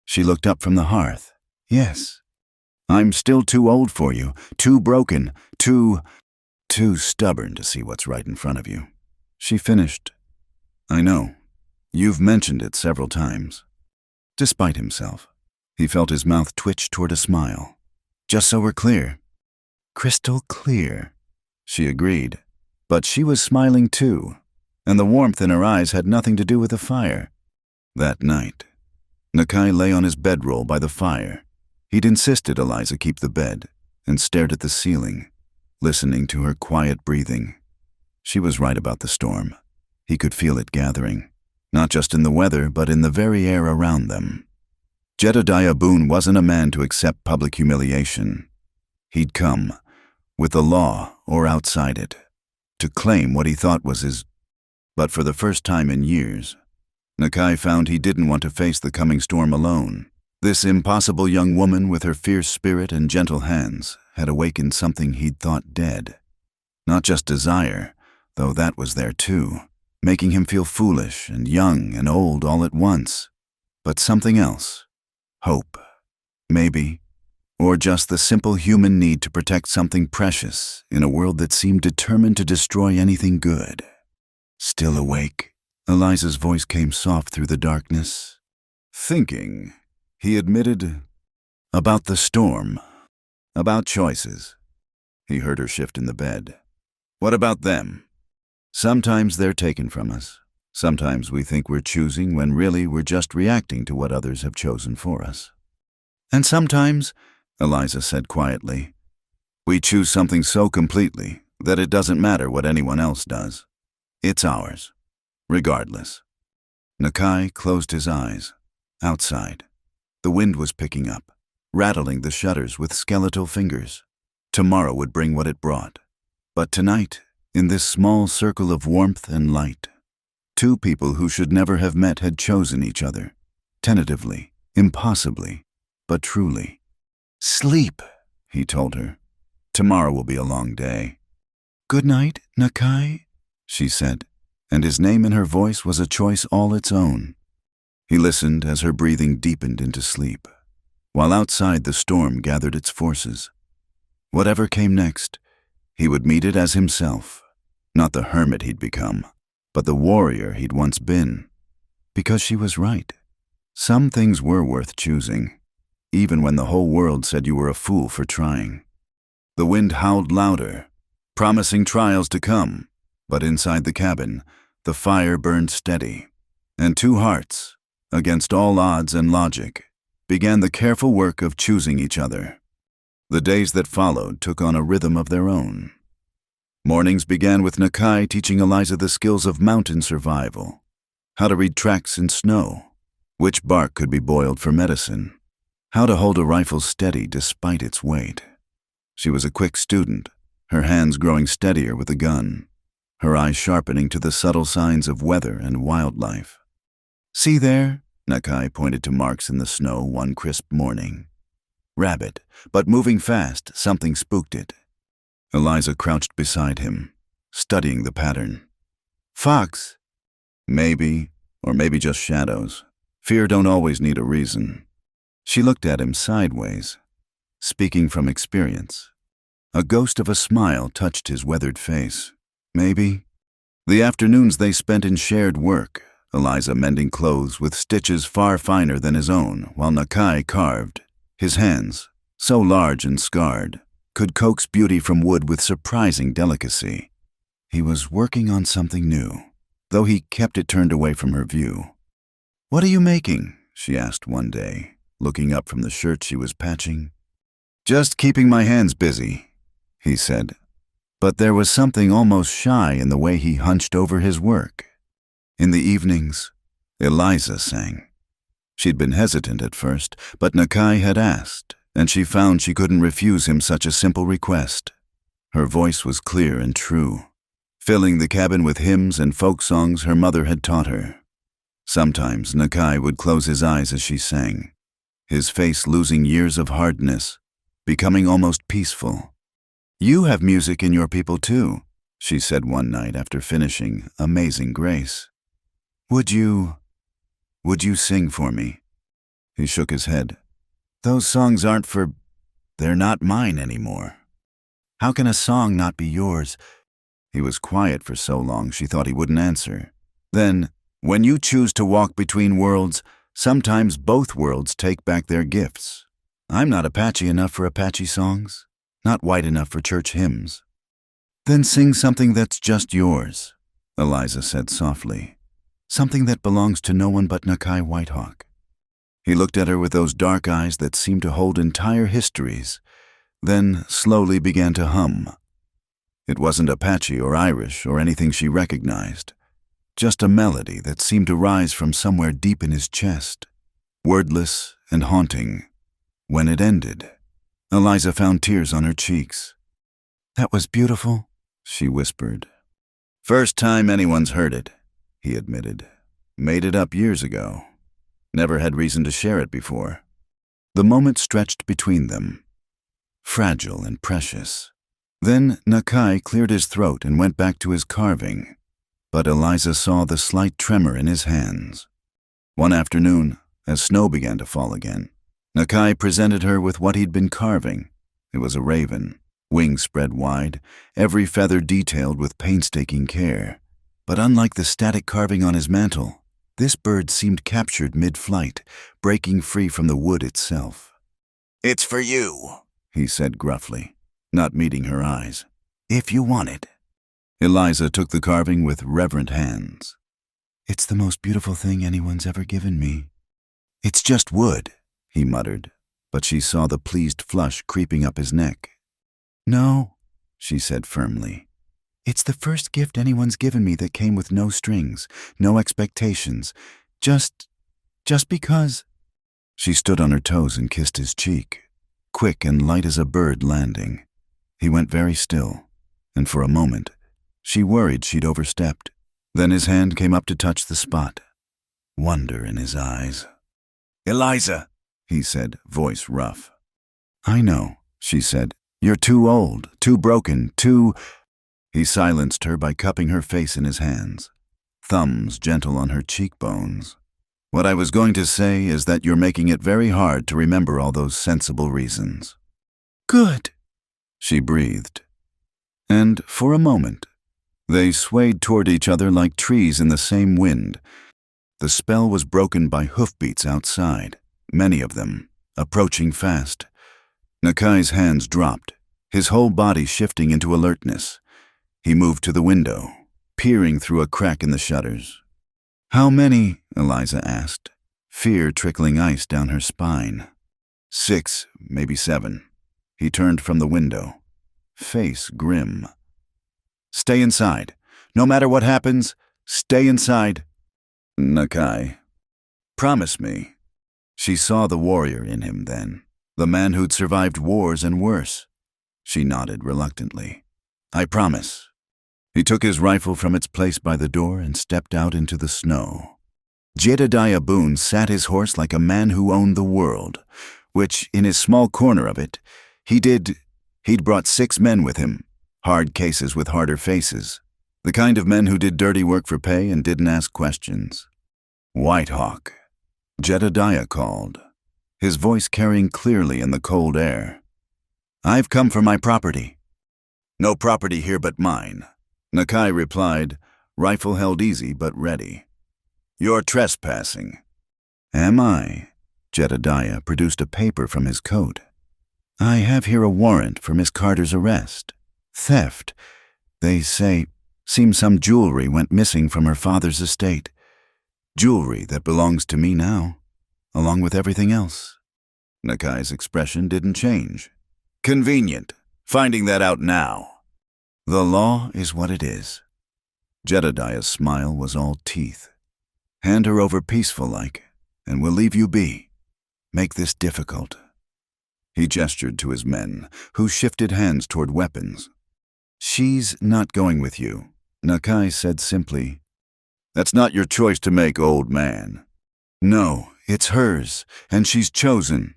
She looked up from the hearth. "Yes. I'm still too old for you, too broken, too stubborn to see what's right in front of you." She finished. "I know. You've mentioned it several times." Despite himself, he felt his mouth twitch toward a smile. "Just so we're clear." "Crystal clear," she agreed. But she was smiling too, and the warmth in her eyes had nothing to do with the fire. That night, Nakai lay on his bedroll by the fire. He'd insisted Eliza keep the bed, and stared at the ceiling, listening to her quiet breathing. She was right about the storm. He could feel it gathering, not just in the weather, but in the very air around them. Jedediah Boone wasn't a man to accept public humiliation. He'd come, with the law or outside it, to claim what he thought was his. But for the first time in years, Nakai found he didn't want to face the coming storm alone. This impossible young woman with her fierce spirit and gentle hands had awakened something he'd thought dead. Not just desire, though that was there too, making him feel foolish and young and old all at once, but something else. Hope, maybe, or just the simple human need to protect something precious in a world that seemed determined to destroy anything good. "Still awake?" Eliza's voice came soft through the darkness. "Thinking," he admitted, "about the storm, about choices." He heard her shift in the bed. "What about them?" "Sometimes they're taken from us. Sometimes we think we're choosing when really we're just reacting to what others have chosen for us. And sometimes," Eliza said quietly, "we choose something so completely that it doesn't matter what anyone else does. It's ours, regardless." Nakai closed his eyes. Outside, the wind was picking up, rattling the shutters with skeletal fingers. Tomorrow would bring what it brought. But tonight, in this small circle of warmth and light, two people who should never have met had chosen each other, tentatively, impossibly, but truly. "Sleep," he told her. "Tomorrow will be a long day." "Good night, Nakai," she said, and his name in her voice was a choice all its own. He listened as her breathing deepened into sleep, while outside the storm gathered its forces, Whatever came next, he would meet it as himself, not the hermit he'd become, but the warrior he'd once been. Because she was right. Some things were worth choosing, even when the whole world said you were a fool for trying. The wind howled louder, promising trials to come, but inside the cabin, the fire burned steady, and two hearts, against all odds and logic, began the careful work of choosing each other. The days that followed took on a rhythm of their own. Mornings began with Nakai teaching Eliza the skills of mountain survival, how to read tracks in snow, which bark could be boiled for medicine, how to hold a rifle steady despite its weight. She was a quick student, her hands growing steadier with the gun, her eyes sharpening to the subtle signs of weather and wildlife. "See there?" Nakai pointed to marks in the snow one crisp morning. Rabbit, but moving fast, something spooked it. Eliza crouched beside him, studying the pattern. "Fox." "Maybe, or maybe just shadows. Fear don't always need a reason." She looked at him sideways, speaking from experience. A ghost of a smile touched his weathered face. "Maybe." The afternoons they spent in shared work, Eliza mending clothes with stitches far finer than his own, while Nakai carved. His hands, so large and scarred, could coax beauty from wood with surprising delicacy. He was working on something new, though he kept it turned away from her view. "What are you making?" she asked one day, looking up from the shirt she was patching. "Just keeping my hands busy," he said. But there was something almost shy in the way he hunched over his work. In the evenings, Eliza sang. She'd been hesitant at first, but Nakai had asked, and she found she couldn't refuse him such a simple request. Her voice was clear and true, filling the cabin with hymns and folk songs her mother had taught her. Sometimes Nakai would close his eyes as she sang, his face losing years of hardness, becoming almost peaceful. "You have music in your people too," she said one night after finishing Amazing Grace. Would you sing for me?" He shook his head. "Those songs they're not mine anymore." "How can a song not be yours?" He was quiet for so long she thought he wouldn't answer. Then, "When you choose to walk between worlds, sometimes both worlds take back their gifts. I'm not Apache enough for Apache songs, not white enough for church hymns." "Then sing something that's just yours," Eliza said softly. "Something that belongs to no one but Nakai Whitehawk." He looked at her with those dark eyes that seemed to hold entire histories, then slowly began to hum. It wasn't Apache or Irish or anything she recognized, just a melody that seemed to rise from somewhere deep in his chest, wordless and haunting. When it ended, Eliza found tears on her cheeks. "That was beautiful," she whispered. "First time anyone's heard it," he admitted. "Made it up years ago. Never had reason to share it before." The moment stretched between them, fragile and precious. Then Nakai cleared his throat and went back to his carving, but Eliza saw the slight tremor in his hands. One afternoon, as snow began to fall again, Nakai presented her with what he'd been carving. It was a raven, wings spread wide, every feather detailed with painstaking care. But unlike the static carving on his mantle, this bird seemed captured mid-flight, breaking free from the wood itself. "It's for you," he said gruffly, not meeting her eyes. "If you want it." Eliza took the carving with reverent hands. "It's the most beautiful thing anyone's ever given me." "It's just wood," he muttered, but she saw the pleased flush creeping up his neck. "No," she said firmly. "It's the first gift anyone's given me that came with no strings, no expectations, just because." She stood on her toes and kissed his cheek, quick and light as a bird landing. He went very still, and for a moment, she worried she'd overstepped. Then his hand came up to touch the spot, wonder in his eyes. "Eliza," he said, voice rough. "I know," she said. "You're too old, too broken, too—" He silenced her by cupping her face in his hands, thumbs gentle on her cheekbones. "What I was going to say is that you're making it very hard to remember all those sensible reasons." "Good." she breathed. And for a moment, they swayed toward each other like trees in the same wind. The spell was broken by hoofbeats outside, many of them, approaching fast. Nakai's hands dropped, his whole body shifting into alertness. He moved to the window, peering through a crack in the shutters. "How many?" Eliza asked, fear trickling ice down her spine. 6, maybe 7. He turned from the window, face grim. "Stay inside. No matter what happens, stay inside." "Nakai, promise me." She saw the warrior in him then, the man who'd survived wars and worse. She nodded reluctantly. "I promise." He took his rifle from its place by the door and stepped out into the snow. Jedediah Boone sat his horse like a man who owned the world, which, in his small corner of it, he'd brought 6 men with him, hard cases with harder faces, the kind of men who did dirty work for pay and didn't ask questions. "White Hawk," Jedediah called, his voice carrying clearly in the cold air. "I've come for my property." "No property here but mine," Nakai replied, rifle held easy but ready. "You're trespassing." "Am I?" Jedediah produced a paper from his coat. "I have here a warrant for Miss Carter's arrest. Theft. They say, seems some jewelry went missing from her father's estate. Jewelry that belongs to me now, along with everything else." Nakai's expression didn't change. "Convenient. Finding that out now." "The law is what it is." Jedediah's smile was all teeth. "Hand her over peaceful-like, and we'll leave you be. Make this difficult." He gestured to his men, who shifted hands toward weapons. "She's not going with you," Nakai said simply. "That's not your choice to make, old man." "No, it's hers, and she's chosen."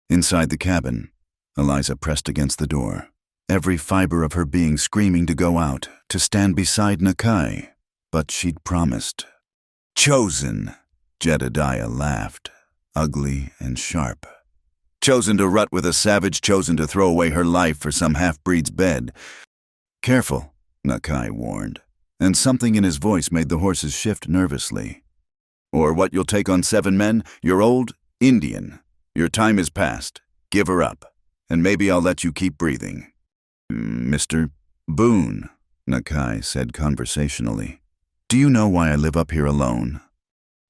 Inside the cabin, Eliza pressed against the door, every fiber of her being screaming to go out, to stand beside Nakai, but she'd promised. "Chosen," Jedediah laughed, ugly and sharp. "Chosen to rut with a savage, chosen to throw away her life for some half-breed's bed." "Careful," Nakai warned, and something in his voice made the horses shift nervously. "Or what you'll take on 7 men, you're old, Indian. Your time is past. Give her up, and maybe I'll let you keep breathing." "Mr. Boone," Nakai said conversationally, "do you know why I live up here alone?"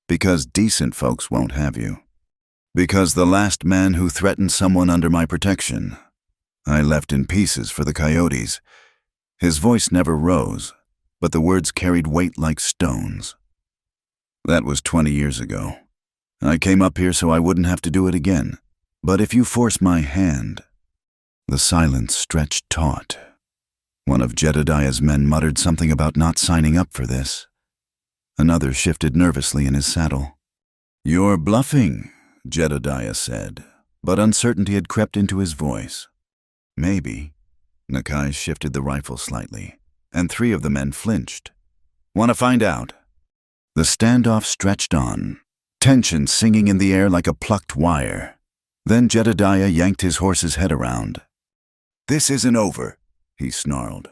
"Because decent folks won't have you. Because the last man who threatened someone under my protection, I left in pieces for the coyotes." His voice never rose, but the words carried weight like stones. "That was 20 years ago. I came up here so I wouldn't have to do it again. But if you force my hand..." The silence stretched taut. One of Jedediah's men muttered something about not signing up for this. Another shifted nervously in his saddle. "You're bluffing," Jedediah said, but uncertainty had crept into his voice. "Maybe." Nakai shifted the rifle slightly, and 3 of the men flinched. "Want to find out?" The standoff stretched on, tension singing in the air like a plucked wire. Then Jedediah yanked his horse's head around. "This isn't over," he snarled.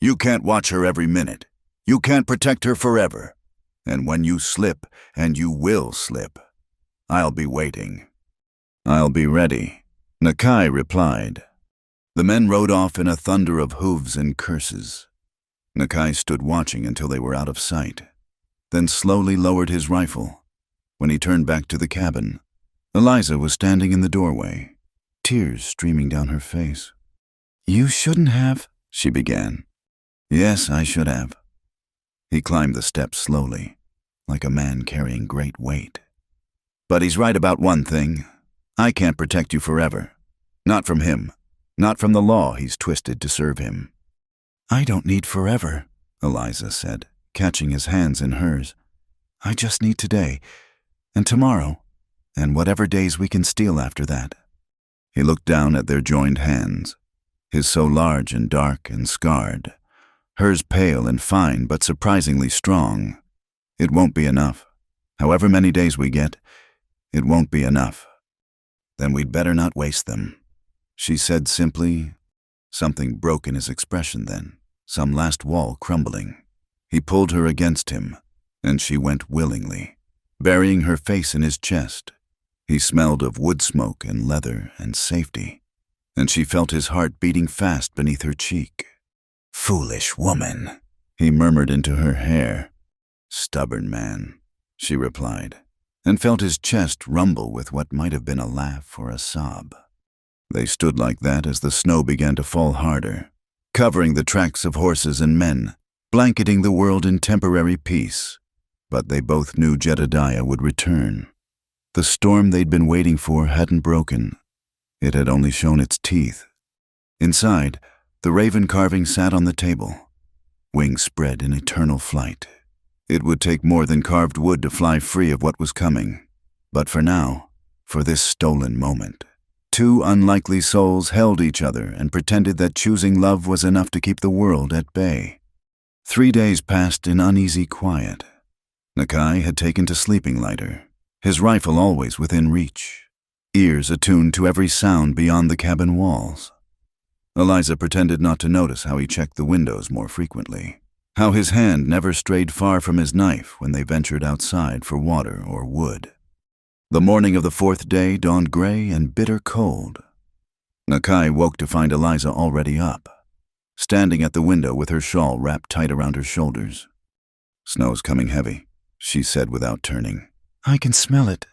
"You can't watch her every minute. You can't protect her forever. And when you slip, and you will slip, I'll be waiting." "I'll be ready," Nakai replied. The men rode off in a thunder of hooves and curses. Nakai stood watching until they were out of sight, then slowly lowered his rifle. When he turned back to the cabin, Eliza was standing in the doorway, tears streaming down her face. "You shouldn't have," she began. "Yes, I should have." He climbed the steps slowly, like a man carrying great weight. "But he's right about one thing. I can't protect you forever. Not from him. Not from the law he's twisted to serve him." "I don't need forever," Eliza said, catching his hands in hers. "I just need today, and tomorrow, and whatever days we can steal after that." He looked down at their joined hands, his so large and dark and scarred, hers pale and fine but surprisingly strong. "It won't be enough. However many days we get, it won't be enough." "Then we'd better not waste them," she said simply, Something broke in his expression then, some last wall crumbling. He pulled her against him, and she went willingly, burying her face in his chest. He smelled of wood smoke and leather and safety, and she felt his heart beating fast beneath her cheek. "Foolish woman," he murmured into her hair. "Stubborn man," she replied, and felt his chest rumble with what might have been a laugh or a sob. They stood like that as the snow began to fall harder, covering the tracks of horses and men, blanketing the world in temporary peace. But they both knew Jedediah would return. The storm they'd been waiting for hadn't broken. It had only shown its teeth. Inside, the raven carving sat on the table, wings spread in eternal flight. It would take more than carved wood to fly free of what was coming. But for now, for this stolen moment, two unlikely souls held each other and pretended that choosing love was enough to keep the world at bay. 3 days passed in uneasy quiet. Nakai had taken to sleeping lighter, his rifle always within reach, ears attuned to every sound beyond the cabin walls. Eliza pretended not to notice how he checked the windows more frequently, how his hand never strayed far from his knife when they ventured outside for water or wood. The morning of the 4th day dawned gray and bitter cold. Nakai woke to find Eliza already up, standing at the window with her shawl wrapped tight around her shoulders. "Snow's coming heavy," she said without turning. "I can smell it."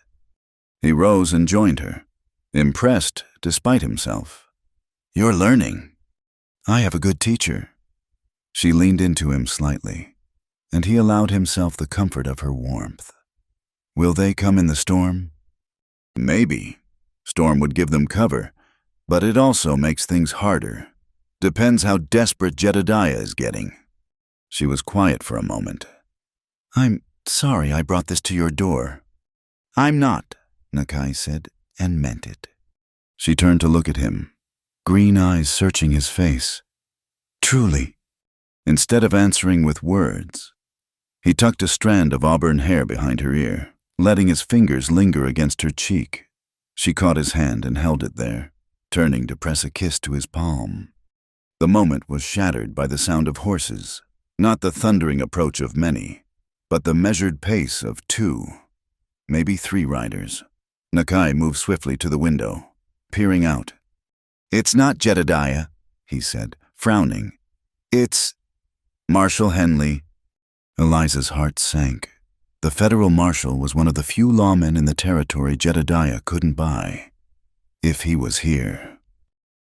He rose and joined her, impressed despite himself. "You're learning." "I have a good teacher." She leaned into him slightly, and he allowed himself the comfort of her warmth. "Will they come in the storm?" "Maybe. Storm would give them cover, but it also makes things harder. Depends how desperate Jedediah is getting." She was quiet for a moment. "I'm sorry I brought this to your door." "I'm not," Nakai said, and meant it. She turned to look at him, green eyes searching his face. "Truly." Instead of answering with words, he tucked a strand of auburn hair behind her ear, letting his fingers linger against her cheek. She caught his hand and held it there, turning to press a kiss to his palm. The moment was shattered by the sound of horses, not the thundering approach of many, but the measured pace of 2, maybe 3 riders. Nakai moved swiftly to the window, peering out. "It's not Jedediah," he said, frowning. "It's Marshal Henley." Eliza's heart sank. The federal marshal was one of the few lawmen in the territory Jedediah couldn't buy. If he was here.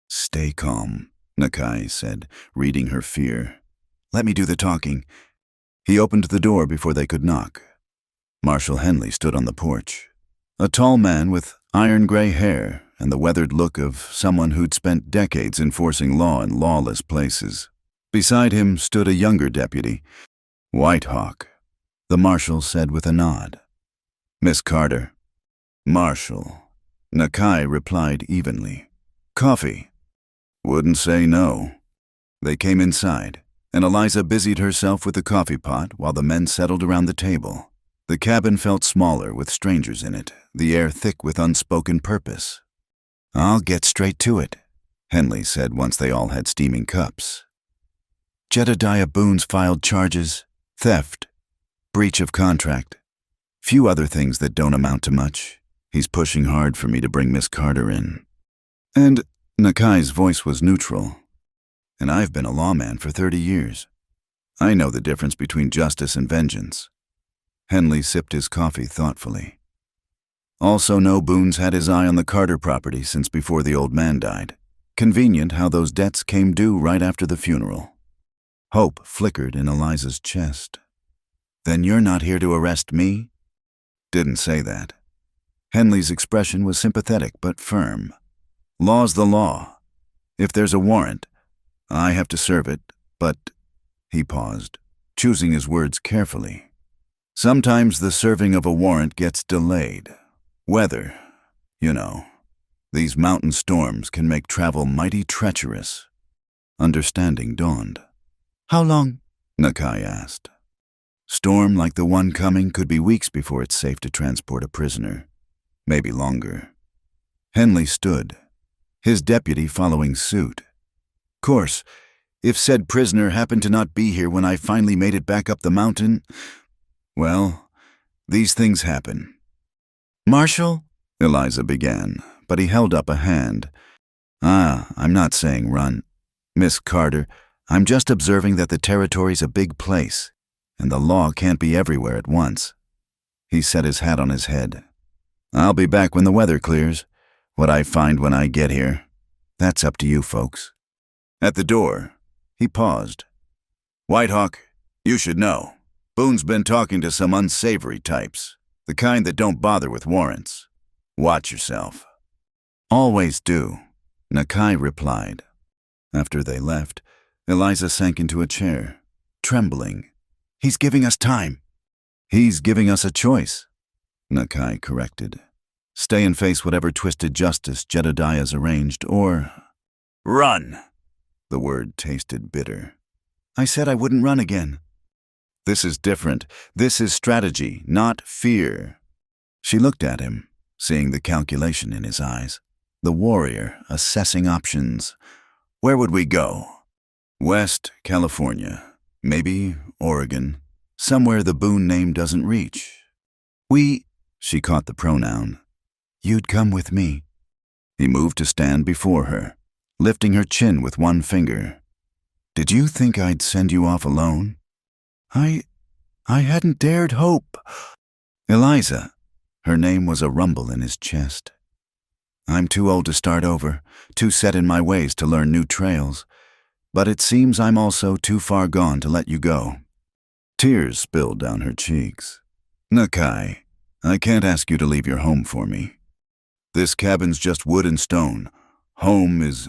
"Stay calm," Nakai said, reading her fear. "Let me do the talking." He opened the door before they could knock. Marshal Henley stood on the porch, a tall man with iron-gray hair and the weathered look of someone who'd spent decades enforcing law in lawless places. Beside him stood a younger deputy, White Hawk. The marshal said with a nod, "Miss Carter." "Marshal," Nakai replied evenly. "Coffee?" "Wouldn't say no." They came inside, and Eliza busied herself with the coffee pot while the men settled around the table. The cabin felt smaller with strangers in it, the air thick with unspoken purpose. "I'll get straight to it," Henley said once they all had steaming cups. "Jedediah Boone's filed charges, theft, breach of contract, few other things that don't amount to much. He's pushing hard for me to bring Miss Carter in." And Nakai's voice was neutral. "And I've been a lawman for 30 years. I know the difference between justice and vengeance." Henley sipped his coffee thoughtfully. "Also know Boone's had his eye on the Carter property since before the old man died. Convenient how those debts came due right after the funeral." Hope flickered in Eliza's chest. "Then you're not here to arrest me?" "Didn't say that." Henley's expression was sympathetic but firm. "Law's the law. If there's a warrant, I have to serve it, but—" He paused, choosing his words carefully. "Sometimes the serving of a warrant gets delayed. Weather, you know. These mountain storms can make travel mighty treacherous." Understanding dawned. "How long?" Nakai asked. "Storm like the one coming could be weeks before it's safe to transport a prisoner. Maybe longer." Henley stood, his deputy following suit. course, if said prisoner happened to not be here when I finally made it back up the mountain, well, these things happen. Marshal? Eliza began, but he held up a hand. I'm not saying run. Miss Carter, I'm just observing that the territory's a big place, and the law can't be everywhere at once. He set his hat on his head. I'll be back when the weather clears. What I find when I get here, that's up to you folks. At the door, he paused. Whitehawk, you should know. Boone's been talking to some unsavory types, the kind that don't bother with warrants. Watch yourself. Always do, Nakai replied. After they left, Eliza sank into a chair, trembling. He's giving us time. He's giving us a choice, Nakai corrected. Stay and face whatever twisted justice Jedediah's arranged, or run. The word tasted bitter. I said I wouldn't run again. This is different. This is strategy, not fear. She looked at him, seeing the calculation in his eyes. The warrior assessing options. Where would we go? West California. Maybe Oregon. Somewhere the Boone name doesn't reach. She caught the pronoun. You'd come with me. He moved to stand before her, lifting her chin with one finger. Did you think I'd send you off alone? I hadn't dared hope. Eliza. Her name was a rumble in his chest. I'm too old to start over, too set in my ways to learn new trails. But it seems I'm also too far gone to let you go. Tears spilled down her cheeks. Nakai, I can't ask you to leave your home for me. This cabin's just wood and stone. Home is...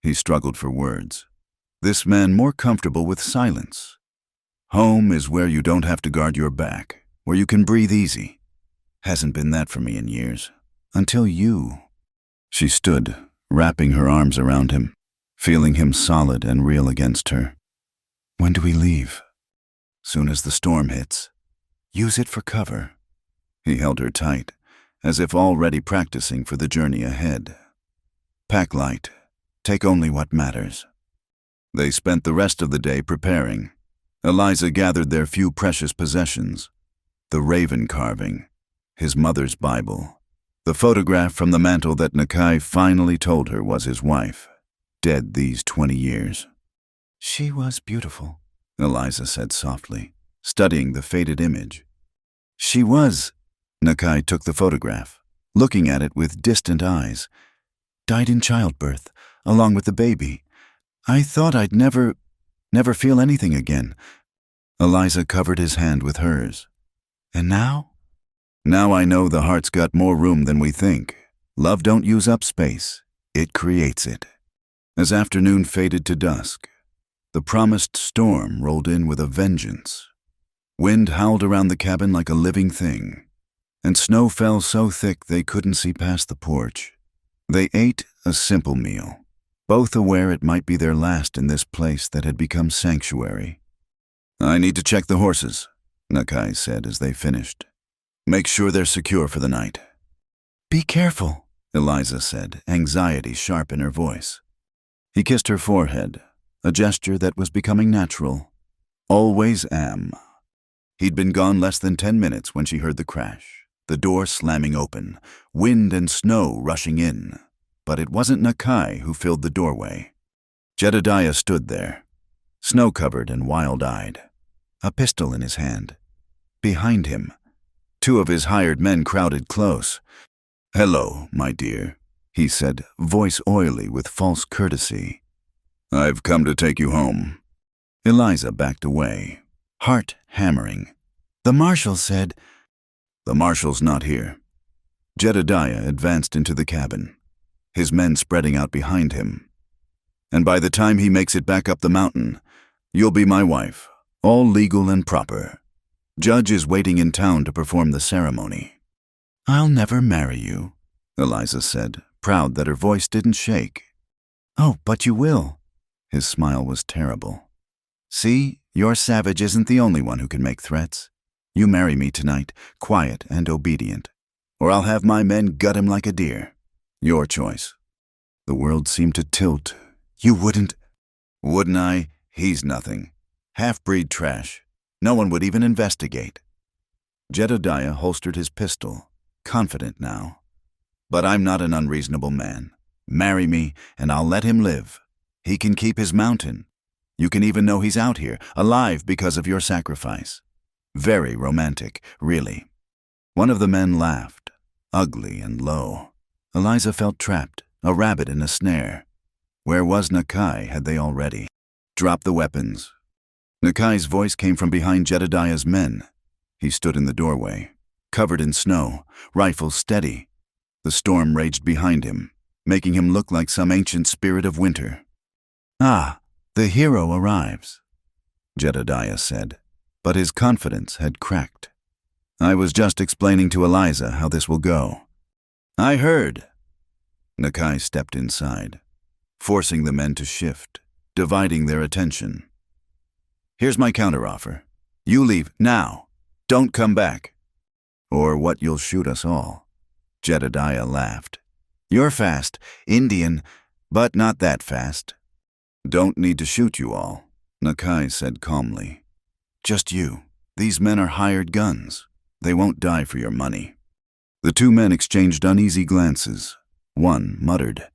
He struggled for words. This man more comfortable with silence. Home is where you don't have to guard your back, where you can breathe easy. Hasn't been that for me in years. Until you. She stood, wrapping her arms around him, feeling him solid and real against her. When do we leave? Soon as the storm hits. Use it for cover. He held her tight, as if already practicing for the journey ahead. Pack light. Take only what matters. They spent the rest of the day preparing. Eliza gathered their few precious possessions. The raven carving, his mother's Bible, the photograph from the mantel that Nakai finally told her was his wife, dead these 20 years. She was beautiful, Eliza said softly, studying the faded image. She was. Nakai took the photograph, looking at it with distant eyes. Died in childbirth, along with the baby. I thought I'd never feel anything again. Eliza covered his hand with hers. And now? Now I know the heart's got more room than we think. Love don't use up space. It creates it. As afternoon faded to dusk, the promised storm rolled in with a vengeance. Wind howled around the cabin like a living thing, and snow fell so thick they couldn't see past the porch. They ate a simple meal, both aware it might be their last in this place that had become sanctuary. I need to check the horses, Nakai said as they finished. Make sure they're secure for the night. Be careful, Eliza said, anxiety sharp in her voice. He kissed her forehead, a gesture that was becoming natural. Always am. He'd been gone less than 10 minutes when she heard the crash, the door slamming open, wind and snow rushing in. But it wasn't Nakai who filled the doorway. Jedediah stood there, snow-covered and wild-eyed, a pistol in his hand. Behind him, 2 of his hired men crowded close. Hello, my dear, he said, voice oily with false courtesy. I've come to take you home. Eliza backed away, heart hammering. The marshal said... The marshal's not here. Jedediah advanced into the cabin, his men spreading out behind him. And by the time he makes it back up the mountain, you'll be my wife, all legal and proper. Judge is waiting in town to perform the ceremony. I'll never marry you, Eliza said, proud that her voice didn't shake. Oh, but you will. His smile was terrible. See, your savage isn't the only one who can make threats. You marry me tonight, quiet and obedient, or I'll have my men gut him like a deer. Your choice. The world seemed to tilt, You wouldn't. Wouldn't I? He's nothing. Half-breed trash. No one would even investigate. Jedediah holstered his pistol, confident now. But I'm not an unreasonable man. Marry me, and I'll let him live. He can keep his mountain. You can even know he's out here, alive because of your sacrifice. Very romantic, really. One of the men laughed, ugly and low. Eliza felt trapped, a rabbit in a snare. Where was Nakai had they already? Drop the weapons. Nakai's voice came from behind Jedediah's men. He stood in the doorway, covered in snow, rifle steady. The storm raged behind him, making him look like some ancient spirit of winter. "Ah, the hero arrives," Jedediah said, but his confidence had cracked. "I was just explaining to Eliza how this will go." "I heard." Nakai stepped inside, forcing the men to shift, dividing their attention. "Here's my counteroffer. You leave now. Don't come back. Or what you'll shoot us all." Jedediah laughed. "You're fast, Indian, but not that fast." "Don't need to shoot you all," Nakai said calmly. "Just you. These men are hired guns. They won't die for your money." The two men exchanged uneasy glances. One muttered,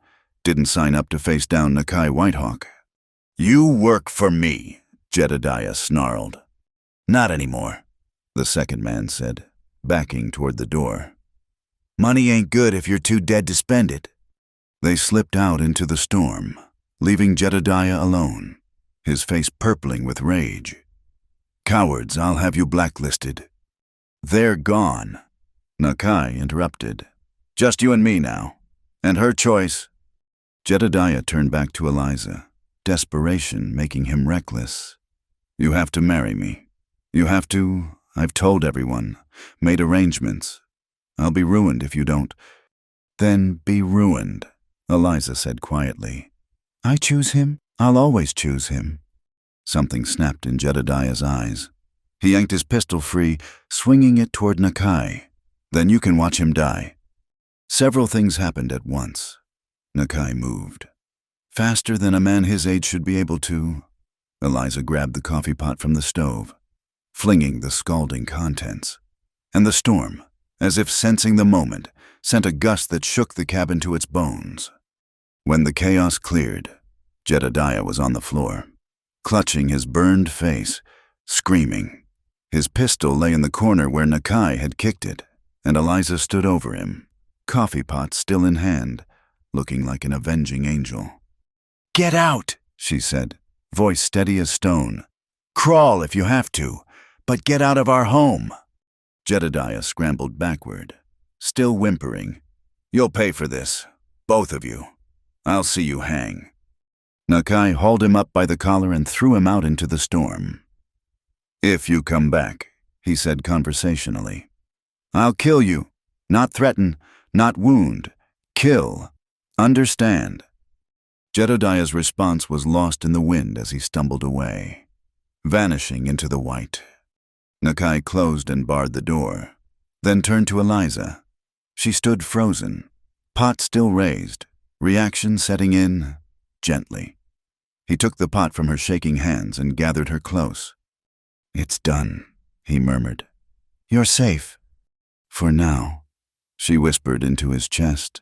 "Didn't sign up to face down Nakai Whitehawk." "You work for me," Jedediah snarled. "Not anymore," the second man said, backing toward the door. "Money ain't good if you're too dead to spend it." They slipped out into the storm, leaving Jedediah alone, his face purpling with rage. "Cowards, I'll have you blacklisted." "They're gone," Nakai interrupted. "Just you and me now. And her choice." Jedediah turned back to Eliza, desperation making him reckless. "You have to marry me. You have to. I've told everyone, made arrangements. I'll be ruined if you don't." "Then be ruined," Eliza said quietly. "I choose him. I'll always choose him." Something snapped in Jedediah's eyes. He yanked his pistol free, swinging it toward Nakai. "Then you can watch him die." Several things happened at once. Nakai moved. Faster than a man his age should be able to. Eliza grabbed the coffee pot from the stove, flinging the scalding contents. And the storm, as if sensing the moment, sent a gust that shook the cabin to its bones. When the chaos cleared, Jedediah was on the floor, clutching his burned face, screaming. His pistol lay in the corner where Nakai had kicked it, and Eliza stood over him, coffee pot still in hand, looking like an avenging angel. "Get out," she said, voice steady as stone. "Crawl if you have to, but get out of our home." Jedediah scrambled backward, still whimpering. "You'll pay for this, both of you. I'll see you hang." Nakai hauled him up by the collar and threw him out into the storm. "If you come back," he said conversationally. "I'll kill you. Not threaten, not wound. Kill. Understand?" Jedediah's response was lost in the wind as he stumbled away, vanishing into the white. Nakai closed and barred the door, then turned to Eliza. She stood frozen, pot still raised, reaction setting in gently. He took the pot from her shaking hands and gathered her close. "It's done," he murmured. "You're safe. For now," she whispered into his chest.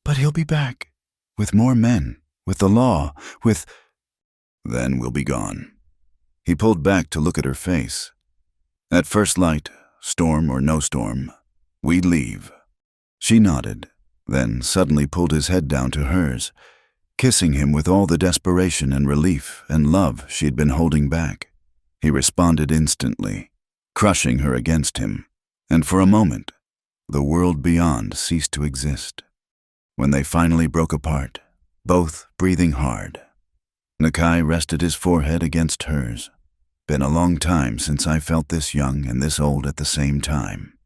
"But he'll be back, with more men, with the law, with—" "Then we'll be gone." He pulled back to look at her face. "At first light, storm or no storm, we'd leave." She nodded, then suddenly pulled his head down to hers, kissing him with all the desperation and relief and love she'd been holding back. He responded instantly, crushing her against him, and for a moment, the world beyond ceased to exist. When they finally broke apart, both breathing hard, Nakai rested his forehead against hers. "Been a long time since I felt this young and this old at the same time."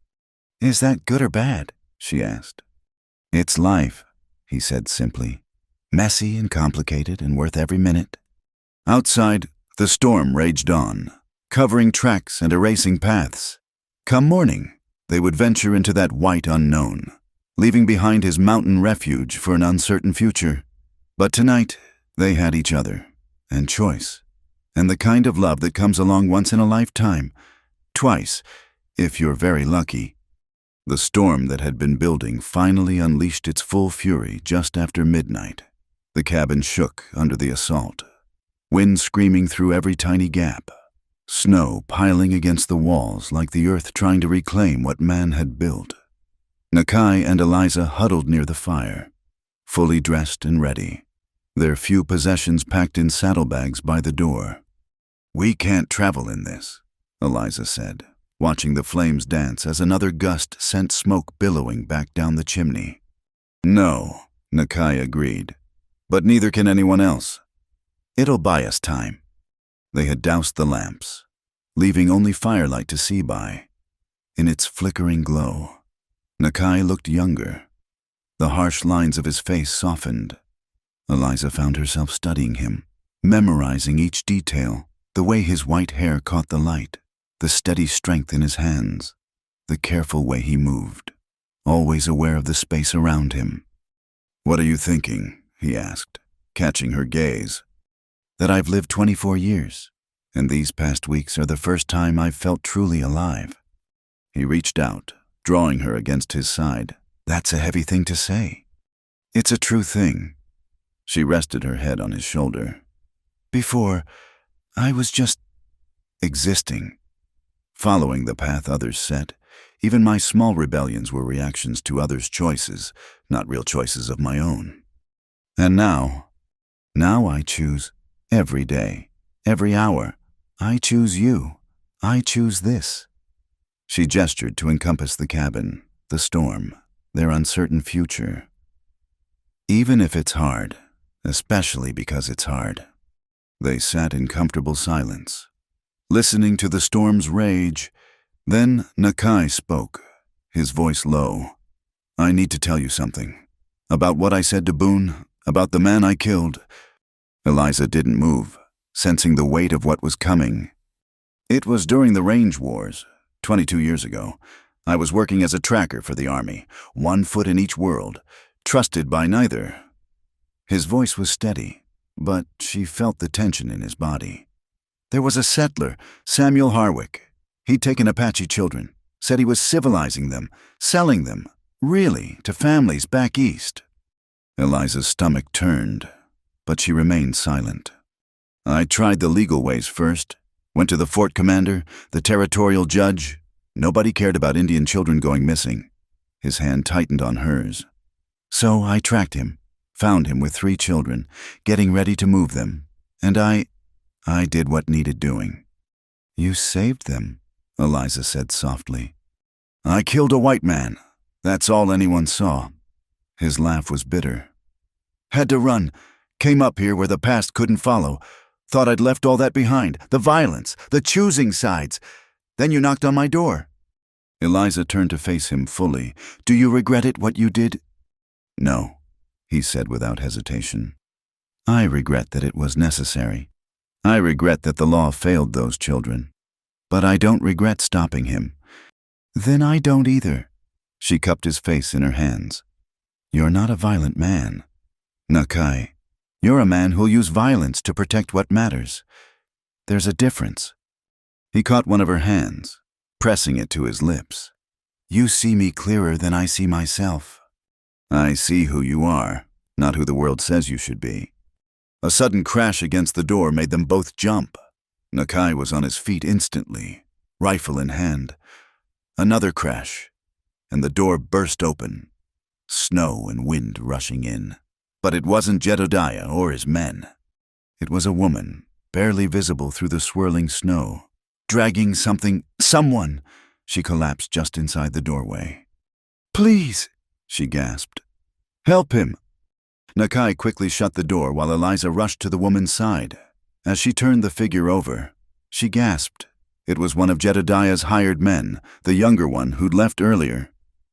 "Is that good or bad?" she asked. "It's life," he said simply. "Messy and complicated and worth every minute." Outside, the storm raged on, covering tracks and erasing paths. Come morning, they would venture into that white unknown, leaving behind his mountain refuge for an uncertain future. But tonight, They had each other, and choice, and the kind of love that comes along once in a lifetime, twice, if you're very lucky. The storm that had been building finally unleashed its full fury just after midnight. The cabin shook under the assault, wind screaming through every tiny gap, snow piling against the walls like the earth trying to reclaim what man had built. Nakai and Eliza huddled near the fire, fully dressed and ready, their few possessions packed in saddlebags by the door. "We can't travel in this," Eliza said, watching the flames dance as another gust sent smoke billowing back down the chimney. "No," Nakai agreed, "but neither can anyone else. It'll buy us time." They had doused the lamps, leaving only firelight to see by. In its flickering glow, Nakai looked younger. The harsh lines of his face softened. Eliza found herself studying him, memorizing each detail, the way his white hair caught the light, the steady strength in his hands, the careful way he moved, always aware of the space around him. "What are you thinking?" he asked, catching her gaze. "That I've lived 24 years, and these past weeks are the first time I've felt truly alive." He reached out, drawing her against his side. "That's a heavy thing to say." "It's a true thing." She rested her head on his shoulder. "Before, I was just existing, following the path others set. Even my small rebellions were reactions to others' choices, not real choices of my own. And now I choose every day, every hour. I choose you. I choose this." She gestured to encompass the cabin, the storm, their uncertain future. "Even if it's hard, especially because it's hard." They sat in comfortable silence, listening to the storm's rage. Then Nakai spoke, his voice low. "I need to tell you something. About what I said to Boone, about the man I killed." Eliza didn't move, sensing the weight of what was coming. "It was during the range wars, 22 years ago. I was working as a tracker for the army, 1 foot in each world, trusted by neither." His voice was steady, but she felt the tension in his body. "There was a settler, Samuel Harwick. He'd taken Apache children, said he was civilizing them, selling them, really, to families back east." Eliza's stomach turned, but she remained silent. "I tried the legal ways first. Went to the fort commander, the territorial judge. Nobody cared about Indian children going missing." His hand tightened on hers. "So I tracked him, found him with 3 children, getting ready to move them, and I did what needed doing." "You saved them," Eliza said softly. "I killed a white man. That's all anyone saw." His laugh was bitter. "Had to run. Came up here where the past couldn't follow. Thought I'd left all that behind, the violence, the choosing sides. Then you knocked on my door." Eliza turned to face him fully. "Do you regret it, what you did?" "No," he said without hesitation. "I regret that it was necessary. I regret that the law failed those children. But I don't regret stopping him." "Then I don't either." She cupped his face in her hands. "You're not a violent man, Nakai. You're a man who'll use violence to protect what matters. There's a difference." He caught one of her hands, pressing it to his lips. "You see me clearer than I see myself." "I see who you are, not who the world says you should be." A sudden crash against the door made them both jump. Nakai was on his feet instantly, rifle in hand. Another crash, and the door burst open, snow and wind rushing in. But it wasn't Jedediah or his men. It was a woman, barely visible through the swirling snow, dragging someone. She collapsed just inside the doorway. "Please," she gasped. "Help him." Nakai quickly shut the door while Eliza rushed to the woman's side. As she turned the figure over, she gasped. It was one of Jedediah's hired men, the younger one who'd left earlier.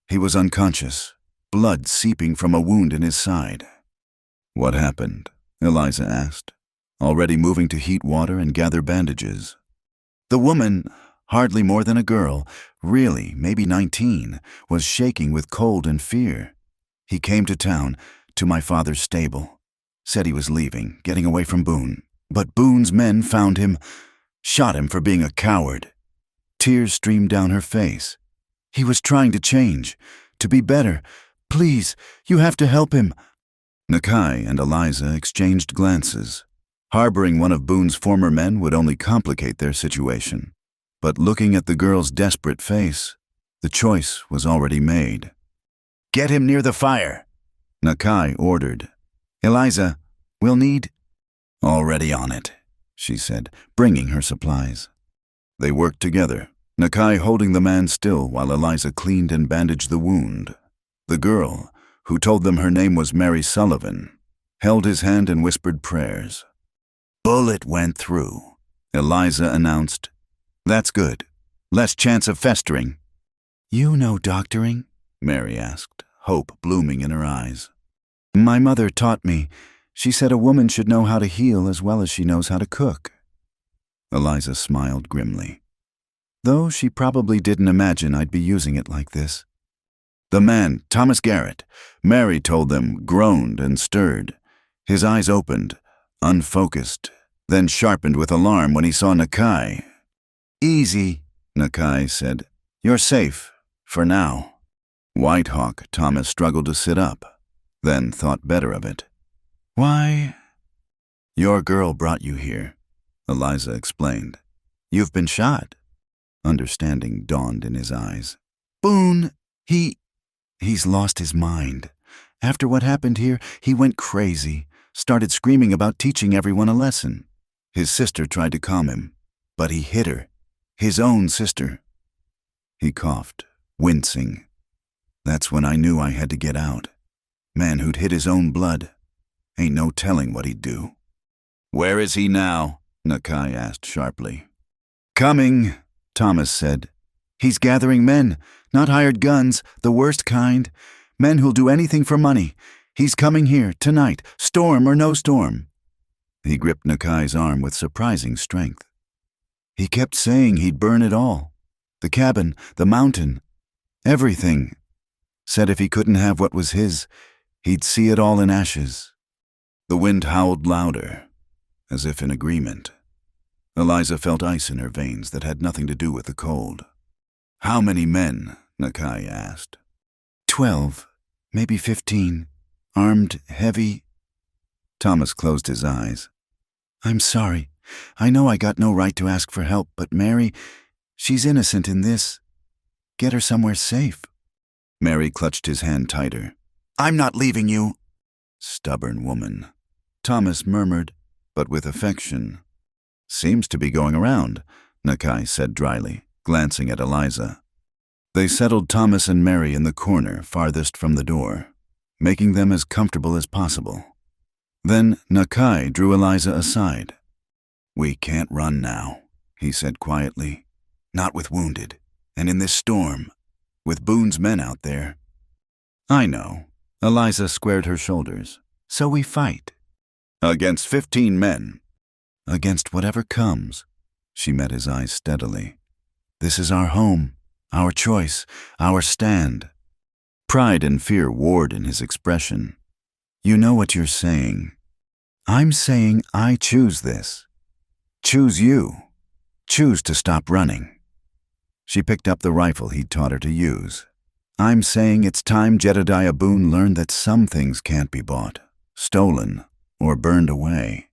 He was unconscious, blood seeping from a wound in his side. "What happened?" Eliza asked, already moving to heat water and gather bandages. The woman, hardly more than a girl, really maybe 19, was shaking with cold and fear. "He came to town, to my father's stable. Said he was leaving, getting away from Boone. But Boone's men found him, shot him for being a coward. Tears streamed down her face. He was trying to change, to be better. Please, you have to help him. Nakai and Eliza exchanged glances. Harboring one of Boone's former men would only complicate their situation. But looking at the girl's desperate face, the choice was already made. "Get him near the fire," Nakai ordered. "Eliza, we'll need—" "Already on it," she said, bringing her supplies. They worked together, Nakai holding the man still while Eliza cleaned and bandaged the wound. The girl, who told them her name was Mary Sullivan, held his hand and whispered prayers. "Bullet went through," Eliza announced. "That's good. Less chance of festering." "You know doctoring?" Mary asked, hope blooming in her eyes. "My mother taught me. She said a woman should know how to heal as well as she knows how to cook." Eliza smiled grimly. Though she probably didn't imagine I'd be using it like this. The man, Thomas Garrett, Mary told them, groaned and stirred. His eyes opened, unfocused, then sharpened with alarm when he saw Nakai. "Easy," Nakai said. "You're safe, for now." White Hawk Thomas struggled to sit up, then thought better of it. "Why?" "Your girl brought you here," Eliza explained. "You've been shot." Understanding dawned in his eyes. "Boone, he's lost his mind. After what happened here, he went crazy, started screaming about teaching everyone a lesson. His sister tried to calm him, but he hit her, his own sister." He coughed, wincing. "That's when I knew I had to get out. Man who'd hit his own blood. Ain't no telling what he'd do." "Where is he now?" Nakai asked sharply. "Coming," Thomas said. "He's gathering men, not hired guns, the worst kind. Men who'll do anything for money. He's coming here, tonight, storm or no storm." He gripped Nakai's arm with surprising strength. "He kept saying he'd burn it all. The cabin, the mountain, everything. Said if he couldn't have what was his, he'd see it all in ashes." The wind howled louder, as if in agreement. Eliza felt ice in her veins that had nothing to do with the cold. "How many men?" Nakai asked. 12, maybe 15. Armed, heavy." Thomas closed his eyes. "I'm sorry. I know I got no right to ask for help, but Mary, she's innocent in this. Get her somewhere safe." Mary clutched his hand tighter. "I'm not leaving you." "Stubborn woman," Thomas murmured, but with affection. "Seems to be going around," Nakai said dryly, glancing at Eliza. They settled Thomas and Mary in the corner farthest from the door, making them as comfortable as possible. Then Nakai drew Eliza aside. "We can't run now," he said quietly. "Not with wounded, and in this storm, with Boone's men out there." "I know." Eliza squared her shoulders. "So we fight." "Against 15 men." "Against whatever comes." She met his eyes steadily. "This is our home, our choice, our stand." Pride and fear warred in his expression. "You know what you're saying. I'm saying I choose this. Choose you. Choose to stop running." She picked up the rifle he'd taught her to use. "I'm saying it's time Jedediah Boone learned that some things can't be bought, stolen, or burned away."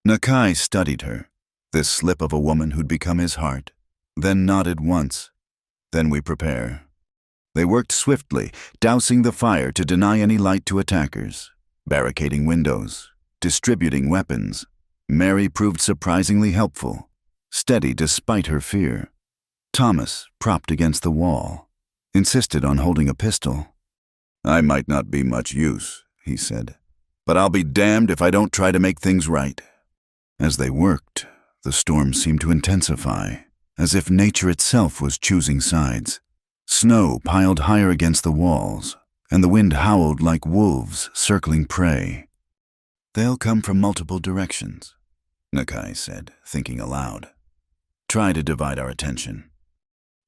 Nakai studied her, this slip of a woman who'd become his heart, then nodded once. "Then we prepare." They worked swiftly, dousing the fire to deny any light to attackers, barricading windows, distributing weapons. Mary proved surprisingly helpful, steady despite her fear. Thomas, propped against the wall, insisted on holding a pistol. "I might not be much use," he said, "but I'll be damned if I don't try to make things right." As they worked, the storm seemed to intensify, as if nature itself was choosing sides. Snow piled higher against the walls, and the wind howled like wolves circling prey. "They'll come from multiple directions," Nakai said, thinking aloud. "Try to divide our attention."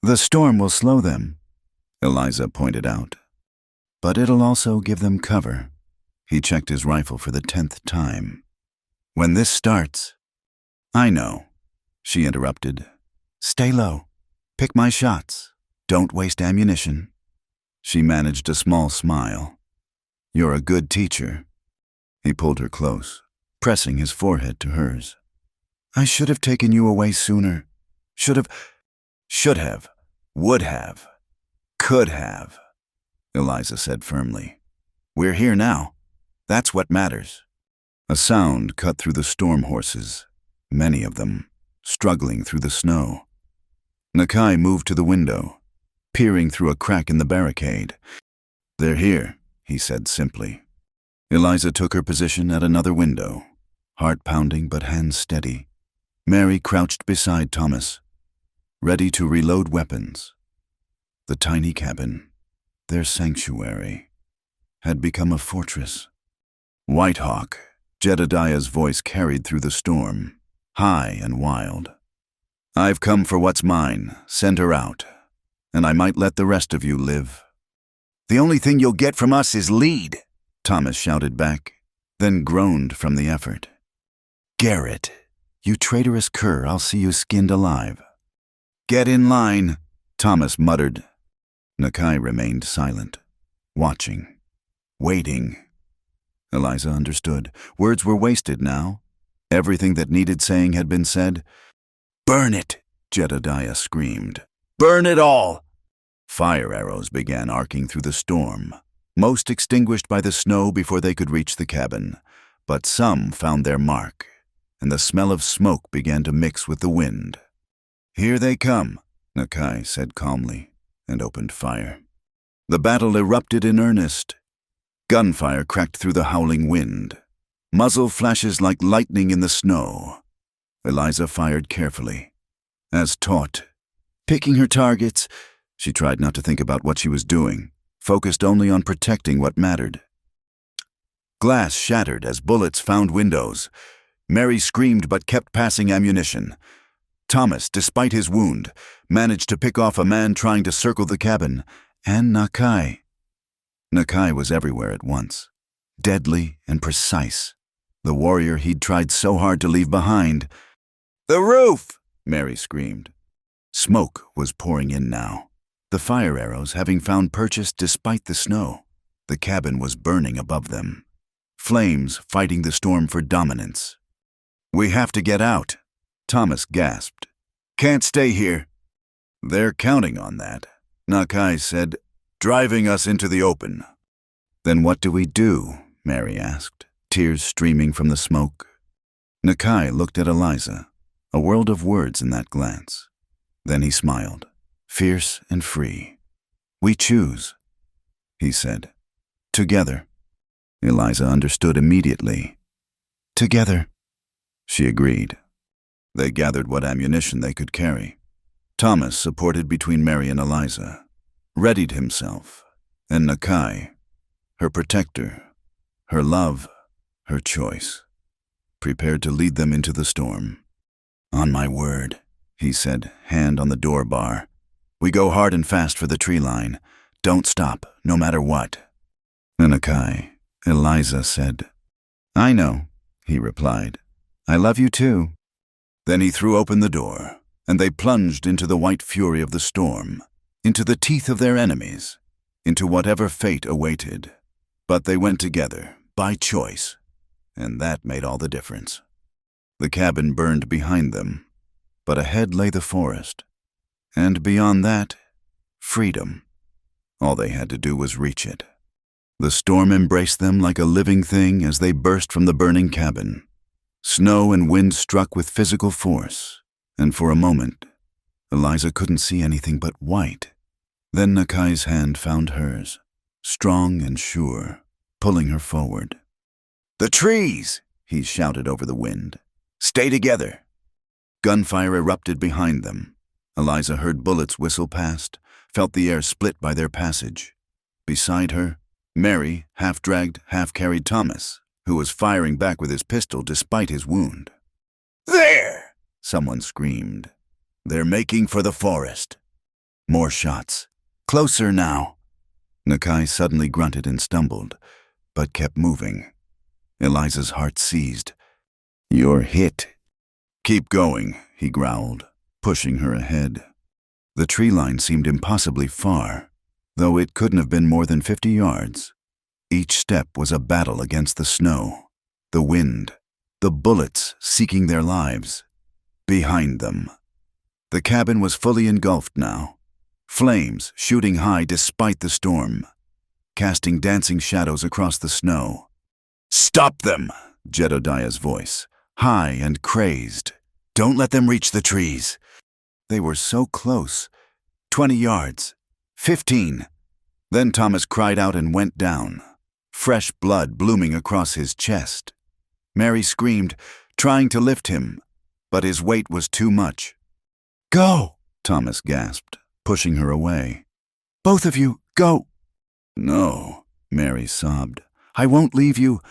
"The storm will slow them," Eliza pointed out. "But it'll also give them cover. He checked his rifle for the 10th time. "When this starts—" "I know," she interrupted. "Stay low. Pick my shots. Don't waste ammunition." She managed a small smile. "You're a good teacher." He pulled her close, pressing his forehead to hers. "I should have taken you away sooner. Should have, would have, could have," Eliza said firmly. "We're here now. That's what matters." A sound cut through the storm horses, many of them, struggling through the snow. Nakai moved to the window, peering through a crack in the barricade. "They're here," he said simply. Eliza took her position at another window, heart pounding but hands steady. Mary crouched beside Thomas, ready to reload weapons. The tiny cabin, their sanctuary, had become a fortress. "White Hawk," Jedediah's voice carried through the storm, high and wild. "I've come for what's mine. Send her out, and I might let the rest of you live." "The only thing you'll get from us is lead," Thomas shouted back, then groaned from the effort. "Garrett, you traitorous cur, I'll see you skinned alive." "Get in line," Thomas muttered. Nakai remained silent, watching, waiting. Eliza understood. Words were wasted now. Everything that needed saying had been said. "Burn it!" Jedediah screamed. "Burn it all!" Fire arrows began arcing through the storm, most extinguished by the snow before they could reach the cabin. But some found their mark, and the smell of smoke began to mix with the wind. "Here they come," Nakai said calmly, and opened fire. The battle erupted in earnest. Gunfire cracked through the howling wind, muzzle flashes like lightning in the snow. Eliza fired carefully, as taught. Picking her targets, she tried not to think about what she was doing, focused only on protecting what mattered. Glass shattered as bullets found windows. Mary screamed but kept passing ammunition. Thomas, despite his wound, managed to pick off a man trying to circle the cabin, and Nakai. Nakai was everywhere at once, deadly and precise, the warrior he'd tried so hard to leave behind. "The roof!" Mary screamed. Smoke was pouring in now, the fire arrows having found purchase despite the snow. The cabin was burning above them, flames fighting the storm for dominance. "We have to get out," Thomas gasped. "Can't stay here." "They're counting on that," Nakai said, "driving us into the open." "Then what do we do?" Mary asked, tears streaming from the smoke. Nakai looked at Eliza, a world of words in that glance. Then he smiled, fierce and free. "We choose," he said. "Together." Eliza understood immediately. "Together," she agreed. They gathered what ammunition they could carry. Thomas supported between Mary and Eliza, readied himself, and Nakai, her protector, her love, her choice, prepared to lead them into the storm. "On my word," he said, hand on the door bar. "We go hard and fast for the tree line. Don't stop, no matter what." "Nakai," Eliza said. "I know," he replied. "I love you too." Then he threw open the door, and they plunged into the white fury of the storm, into the teeth of their enemies, into whatever fate awaited. But they went together, by choice, and that made all the difference. The cabin burned behind them, but ahead lay the forest, and beyond that, freedom. All they had to do was reach it. The storm embraced them like a living thing as they burst from the burning cabin. Snow and wind struck with physical force, and for a moment, Eliza couldn't see anything but white. Then Nakai's hand found hers, strong and sure, pulling her forward. "The trees!" he shouted over the wind. "Stay together!" Gunfire erupted behind them. Eliza heard bullets whistle past, felt the air split by their passage. Beside her, Mary half-dragged, half-carried Thomas, who was firing back with his pistol despite his wound. "There!" someone screamed. "They're making for the forest." More shots. "Closer now." Nakai suddenly grunted and stumbled. but kept moving. Eliza's heart seized. "You're hit." "Keep going," he growled, pushing her ahead. The tree line seemed impossibly far, though it couldn't have been more than 50 yards. Each step was a battle against the snow, the wind, the bullets seeking their lives. Behind them, the cabin was fully engulfed now, flames shooting high despite the storm, casting dancing shadows across the snow. "Stop them!" Jedediah's voice, high and crazed. "Don't let them reach the trees." They were so close. 20 yards. 15. Then Thomas cried out and went down, fresh blood blooming across his chest. Mary screamed, trying to lift him, but his weight was too much. "Go!" Thomas gasped, pushing her away. "Both of you, go!" "No," Mary sobbed. "I won't leave you."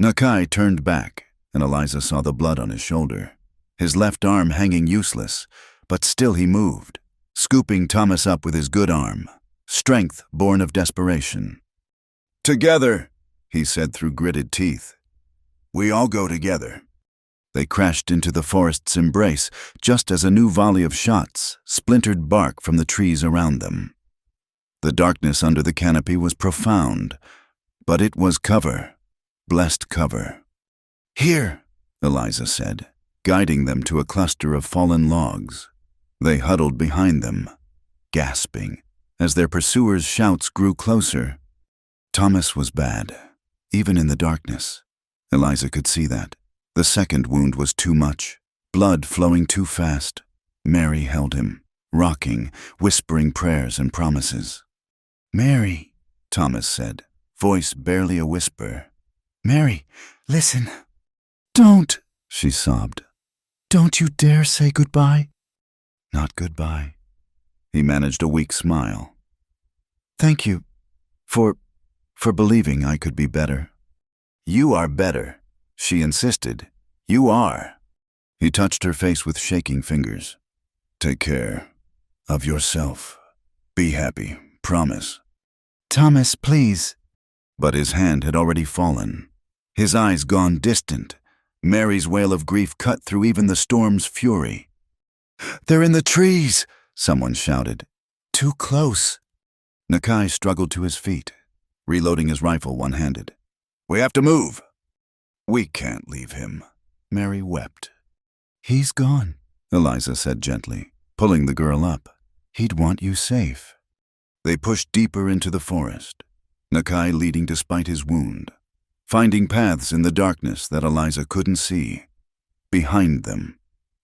Nakai turned back, and Eliza saw the blood on his shoulder, his left arm hanging useless, but still he moved, scooping Thomas up with his good arm, strength born of desperation. "Together," he said through gritted teeth. "We all go together." They crashed into the forest's embrace just as a new volley of shots splintered bark from the trees around them. The darkness under the canopy was profound, but it was cover, blessed cover. "Here," Eliza said, guiding them to a cluster of fallen logs. They huddled behind them, gasping, as their pursuers' shouts grew closer. Thomas was bad, even in the darkness. Eliza could see that. The second wound was too much, blood flowing too fast. Mary held him, rocking, whispering prayers and promises. "Mary," Thomas said, voice barely a whisper. "Mary, listen." "Don't," she sobbed. "Don't you dare say goodbye." "Not goodbye." He managed a weak smile. "Thank you for believing I could be better." "You are better," she insisted. "You are." He touched her face with shaking fingers. "Take care of yourself. Be happy, promise." "Thomas, please." But his hand had already fallen, his eyes gone distant. Mary's wail of grief cut through even the storm's fury. "They're in the trees!" someone shouted. "Too close." Nakai struggled to his feet, reloading his rifle one-handed. "We have to move." "We can't leave him." Mary wept. "He's gone," Eliza said gently, pulling the girl up. "He'd want you safe." They pushed deeper into the forest, Nakai leading despite his wound, finding paths in the darkness that Eliza couldn't see. Behind them,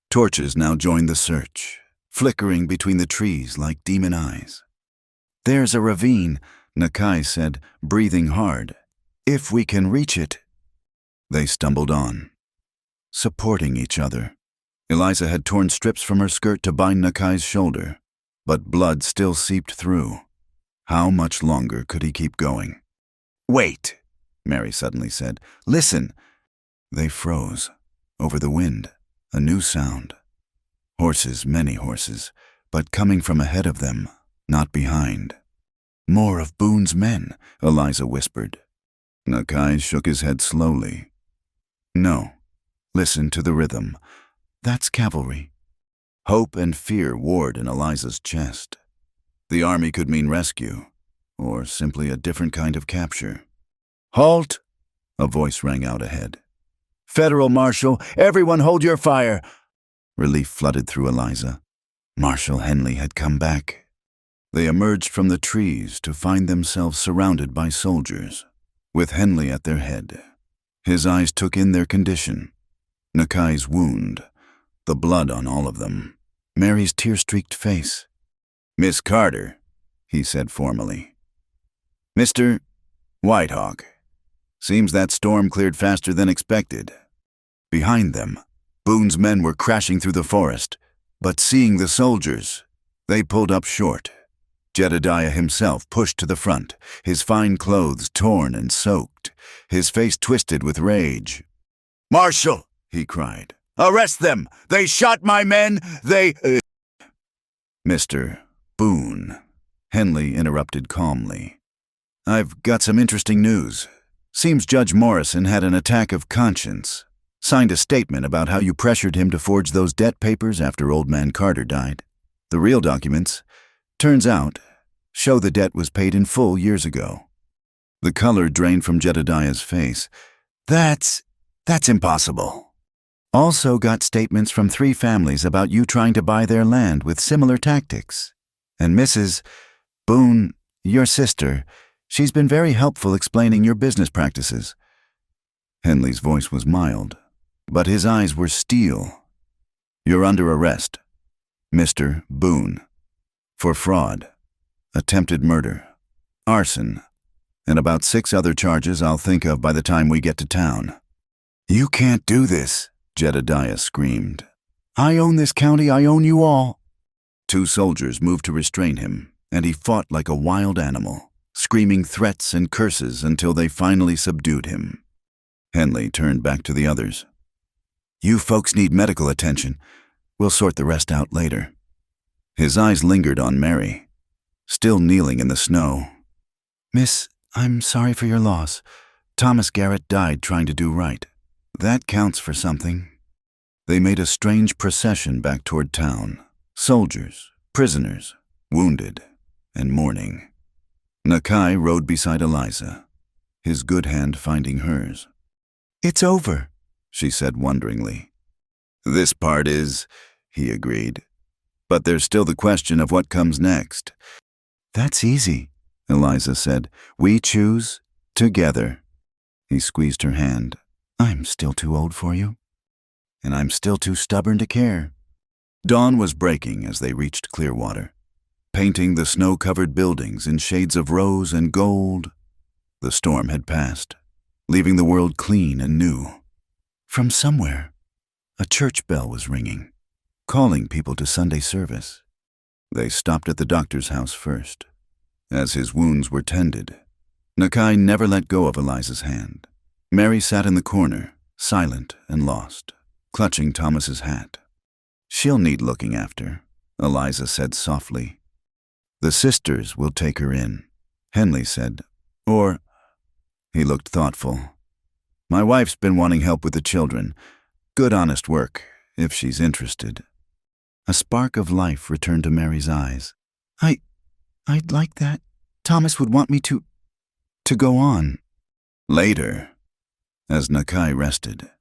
torches now joined the search, flickering between the trees like demon eyes. "There's a ravine," Nakai said, breathing hard. "If we can reach it." They stumbled on, supporting each other. Eliza had torn strips from her skirt to bind Nakai's shoulder, but blood still seeped through. How much longer could he keep going? "Wait," Mary suddenly said. "Listen." They froze. Over the wind, a new sound. Horses, many horses, but coming from ahead of them, not behind. "More of Boone's men," Eliza whispered. Nakai shook his head slowly. "No. Listen to the rhythm. That's cavalry." Hope and fear warred in Eliza's chest. The army could mean rescue, or simply a different kind of capture. "Halt!" a voice rang out ahead. "Federal Marshal, everyone hold your fire!" Relief flooded through Eliza. Marshal Henley had come back. They emerged from the trees to find themselves surrounded by soldiers, with Henley at their head. His eyes took in their condition. Nakai's wound, the blood on all of them, Mary's tear-streaked face. "Miss Carter," he said formally. "Mr. Whitehawk, seems that storm cleared faster than expected." Behind them, Boone's men were crashing through the forest, but seeing the soldiers, they pulled up short. Jedediah himself pushed to the front, his fine clothes torn and soaked, his face twisted with rage. "Marshal!" he cried. "Arrest them! They shot my men! They—" "Mr. Boone," Henley interrupted calmly. "I've got some interesting news. Seems Judge Morrison had an attack of conscience. Signed a statement about how you pressured him to forge those debt papers after Old Man Carter died. The real documents, turns out, show the debt was paid in full years ago. The color drained from Jedediah's face. That's impossible. Also got statements from 3 families about you trying to buy their land with similar tactics. And Mrs. Boone, your sister, she's been very helpful explaining your business practices. Henley's voice was mild, but his eyes were steel. You're under arrest, Mr. Boone, for fraud, attempted murder, arson, and about 6 other charges I'll think of by the time we get to town. You can't do this, Jedediah screamed. I own this county, I own you all. 2 soldiers moved to restrain him, and he fought like a wild animal, screaming threats and curses until they finally subdued him. Henley turned back to the others. You folks need medical attention. We'll sort the rest out later. His eyes lingered on Mary, still kneeling in the snow. Miss, I'm sorry for your loss. Thomas Garrett died trying to do right. That counts for something. They made a strange procession back toward town. Soldiers, prisoners, wounded, and mourning. Nakai rode beside Eliza, his good hand finding hers. It's over, she said wonderingly. This part is, he agreed. But there's still the question of what comes next. That's easy, Eliza said. We choose together. He squeezed her hand. I'm still too old for you. And I'm still too stubborn to care. Dawn was breaking as they reached Clearwater, painting the snow-covered buildings in shades of rose and gold. The storm had passed, leaving the world clean and new. From somewhere, a church bell was ringing, calling people to Sunday service. They stopped at the doctor's house first. As his wounds were tended, Nakai never let go of Eliza's hand. Mary sat in the corner, silent and lost, clutching Thomas's hat. She'll need looking after, Eliza said softly. The sisters will take her in, Henley said. Or, he looked thoughtful. My wife's been wanting help with the children. Good honest work, if she's interested. A spark of life returned to Mary's eyes. I'd like that. Thomas would want me to go on. Later, as Nakai rested,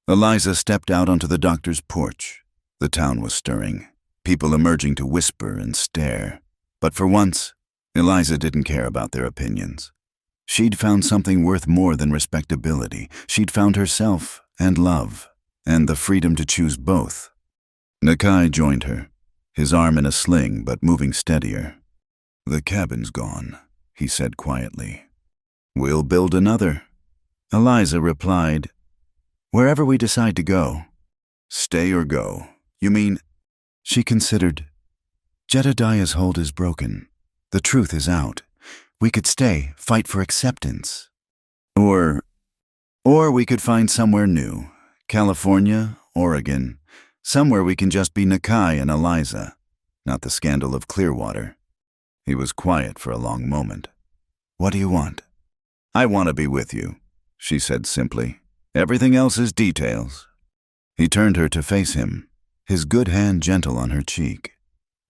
Eliza stepped out onto the doctor's porch. The town was stirring, people emerging to whisper and stare. But for once, Eliza didn't care about their opinions. She'd found something worth more than respectability. She'd found herself and love, and the freedom to choose both. Nakai joined her, his arm in a sling but moving steadier. The cabin's gone, he said quietly. We'll build another. Eliza replied, Wherever we decide to go. Stay or go. You mean? She considered. Jedediah's hold is broken. The truth is out. We could stay, fight for acceptance. Or we could find somewhere new. California, Oregon. Somewhere we can just be Nakai and Eliza, not the scandal of Clearwater. He was quiet for a long moment. What do you want? I want to be with you, she said simply. Everything else is details. He turned her to face him, his good hand gentle on her cheek.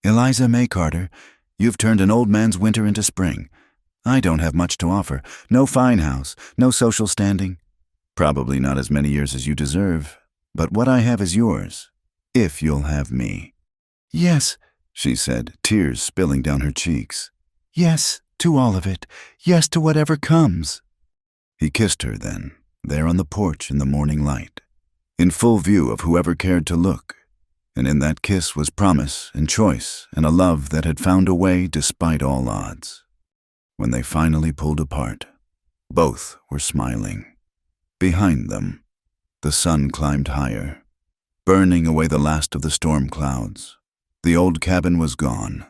Eliza May Carter, you've turned an old man's winter into spring. I don't have much to offer. No fine house, no social standing. Probably not as many years as you deserve, but what I have is yours, if you'll have me. Yes, she said, tears spilling down her cheeks. Yes, to all of it. Yes, to whatever comes. He kissed her then, there on the porch in the morning light, in full view of whoever cared to look. And in that kiss was promise and choice and a love that had found a way despite all odds. When they finally pulled apart, both were smiling. Behind them, the sun climbed higher, burning away the last of the storm clouds. The old cabin was gone,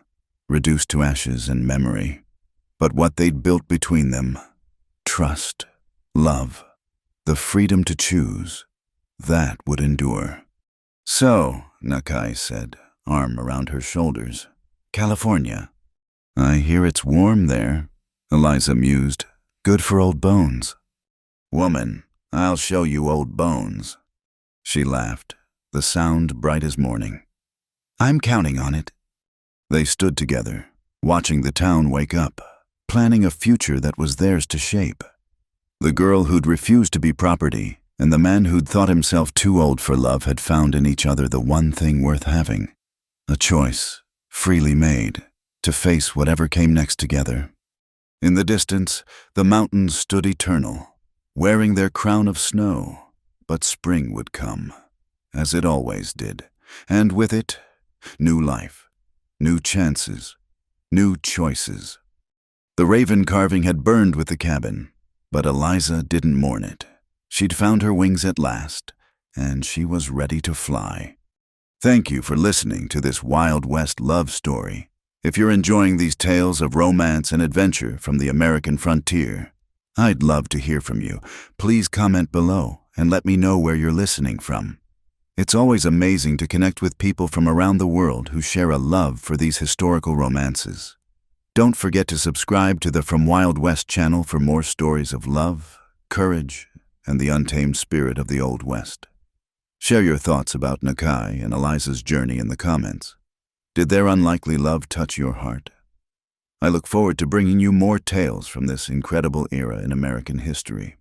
reduced to ashes and memory. But what they'd built between them, trust, love, the freedom to choose, that would endure. So, Nakai said, arm around her shoulders, California. I hear it's warm there, Eliza mused. Good for old bones. Woman, I'll show you old bones. She laughed, the sound bright as morning. I'm counting on it. They stood together, watching the town wake up, planning a future that was theirs to shape. The girl who'd refused to be property and the man who'd thought himself too old for love had found in each other the one thing worth having. A choice, freely made, to face whatever came next together. In the distance, the mountains stood eternal, wearing their crown of snow, but spring would come, as it always did, and with it, new life, new chances, new choices. The raven carving had burned with the cabin, but Eliza didn't mourn it. She'd found her wings at last, and she was ready to fly. Thank you for listening to this Wild West love story. If you're enjoying these tales of romance and adventure from the American frontier, I'd love to hear from you. Please comment below and let me know where you're listening from. It's always amazing to connect with people from around the world who share a love for these historical romances. Don't forget to subscribe to the From Wild West channel for more stories of love, courage, and the untamed spirit of the Old West. Share your thoughts about Nakai and Eliza's journey in the comments. Did their unlikely love touch your heart? I look forward to bringing you more tales from this incredible era in American history.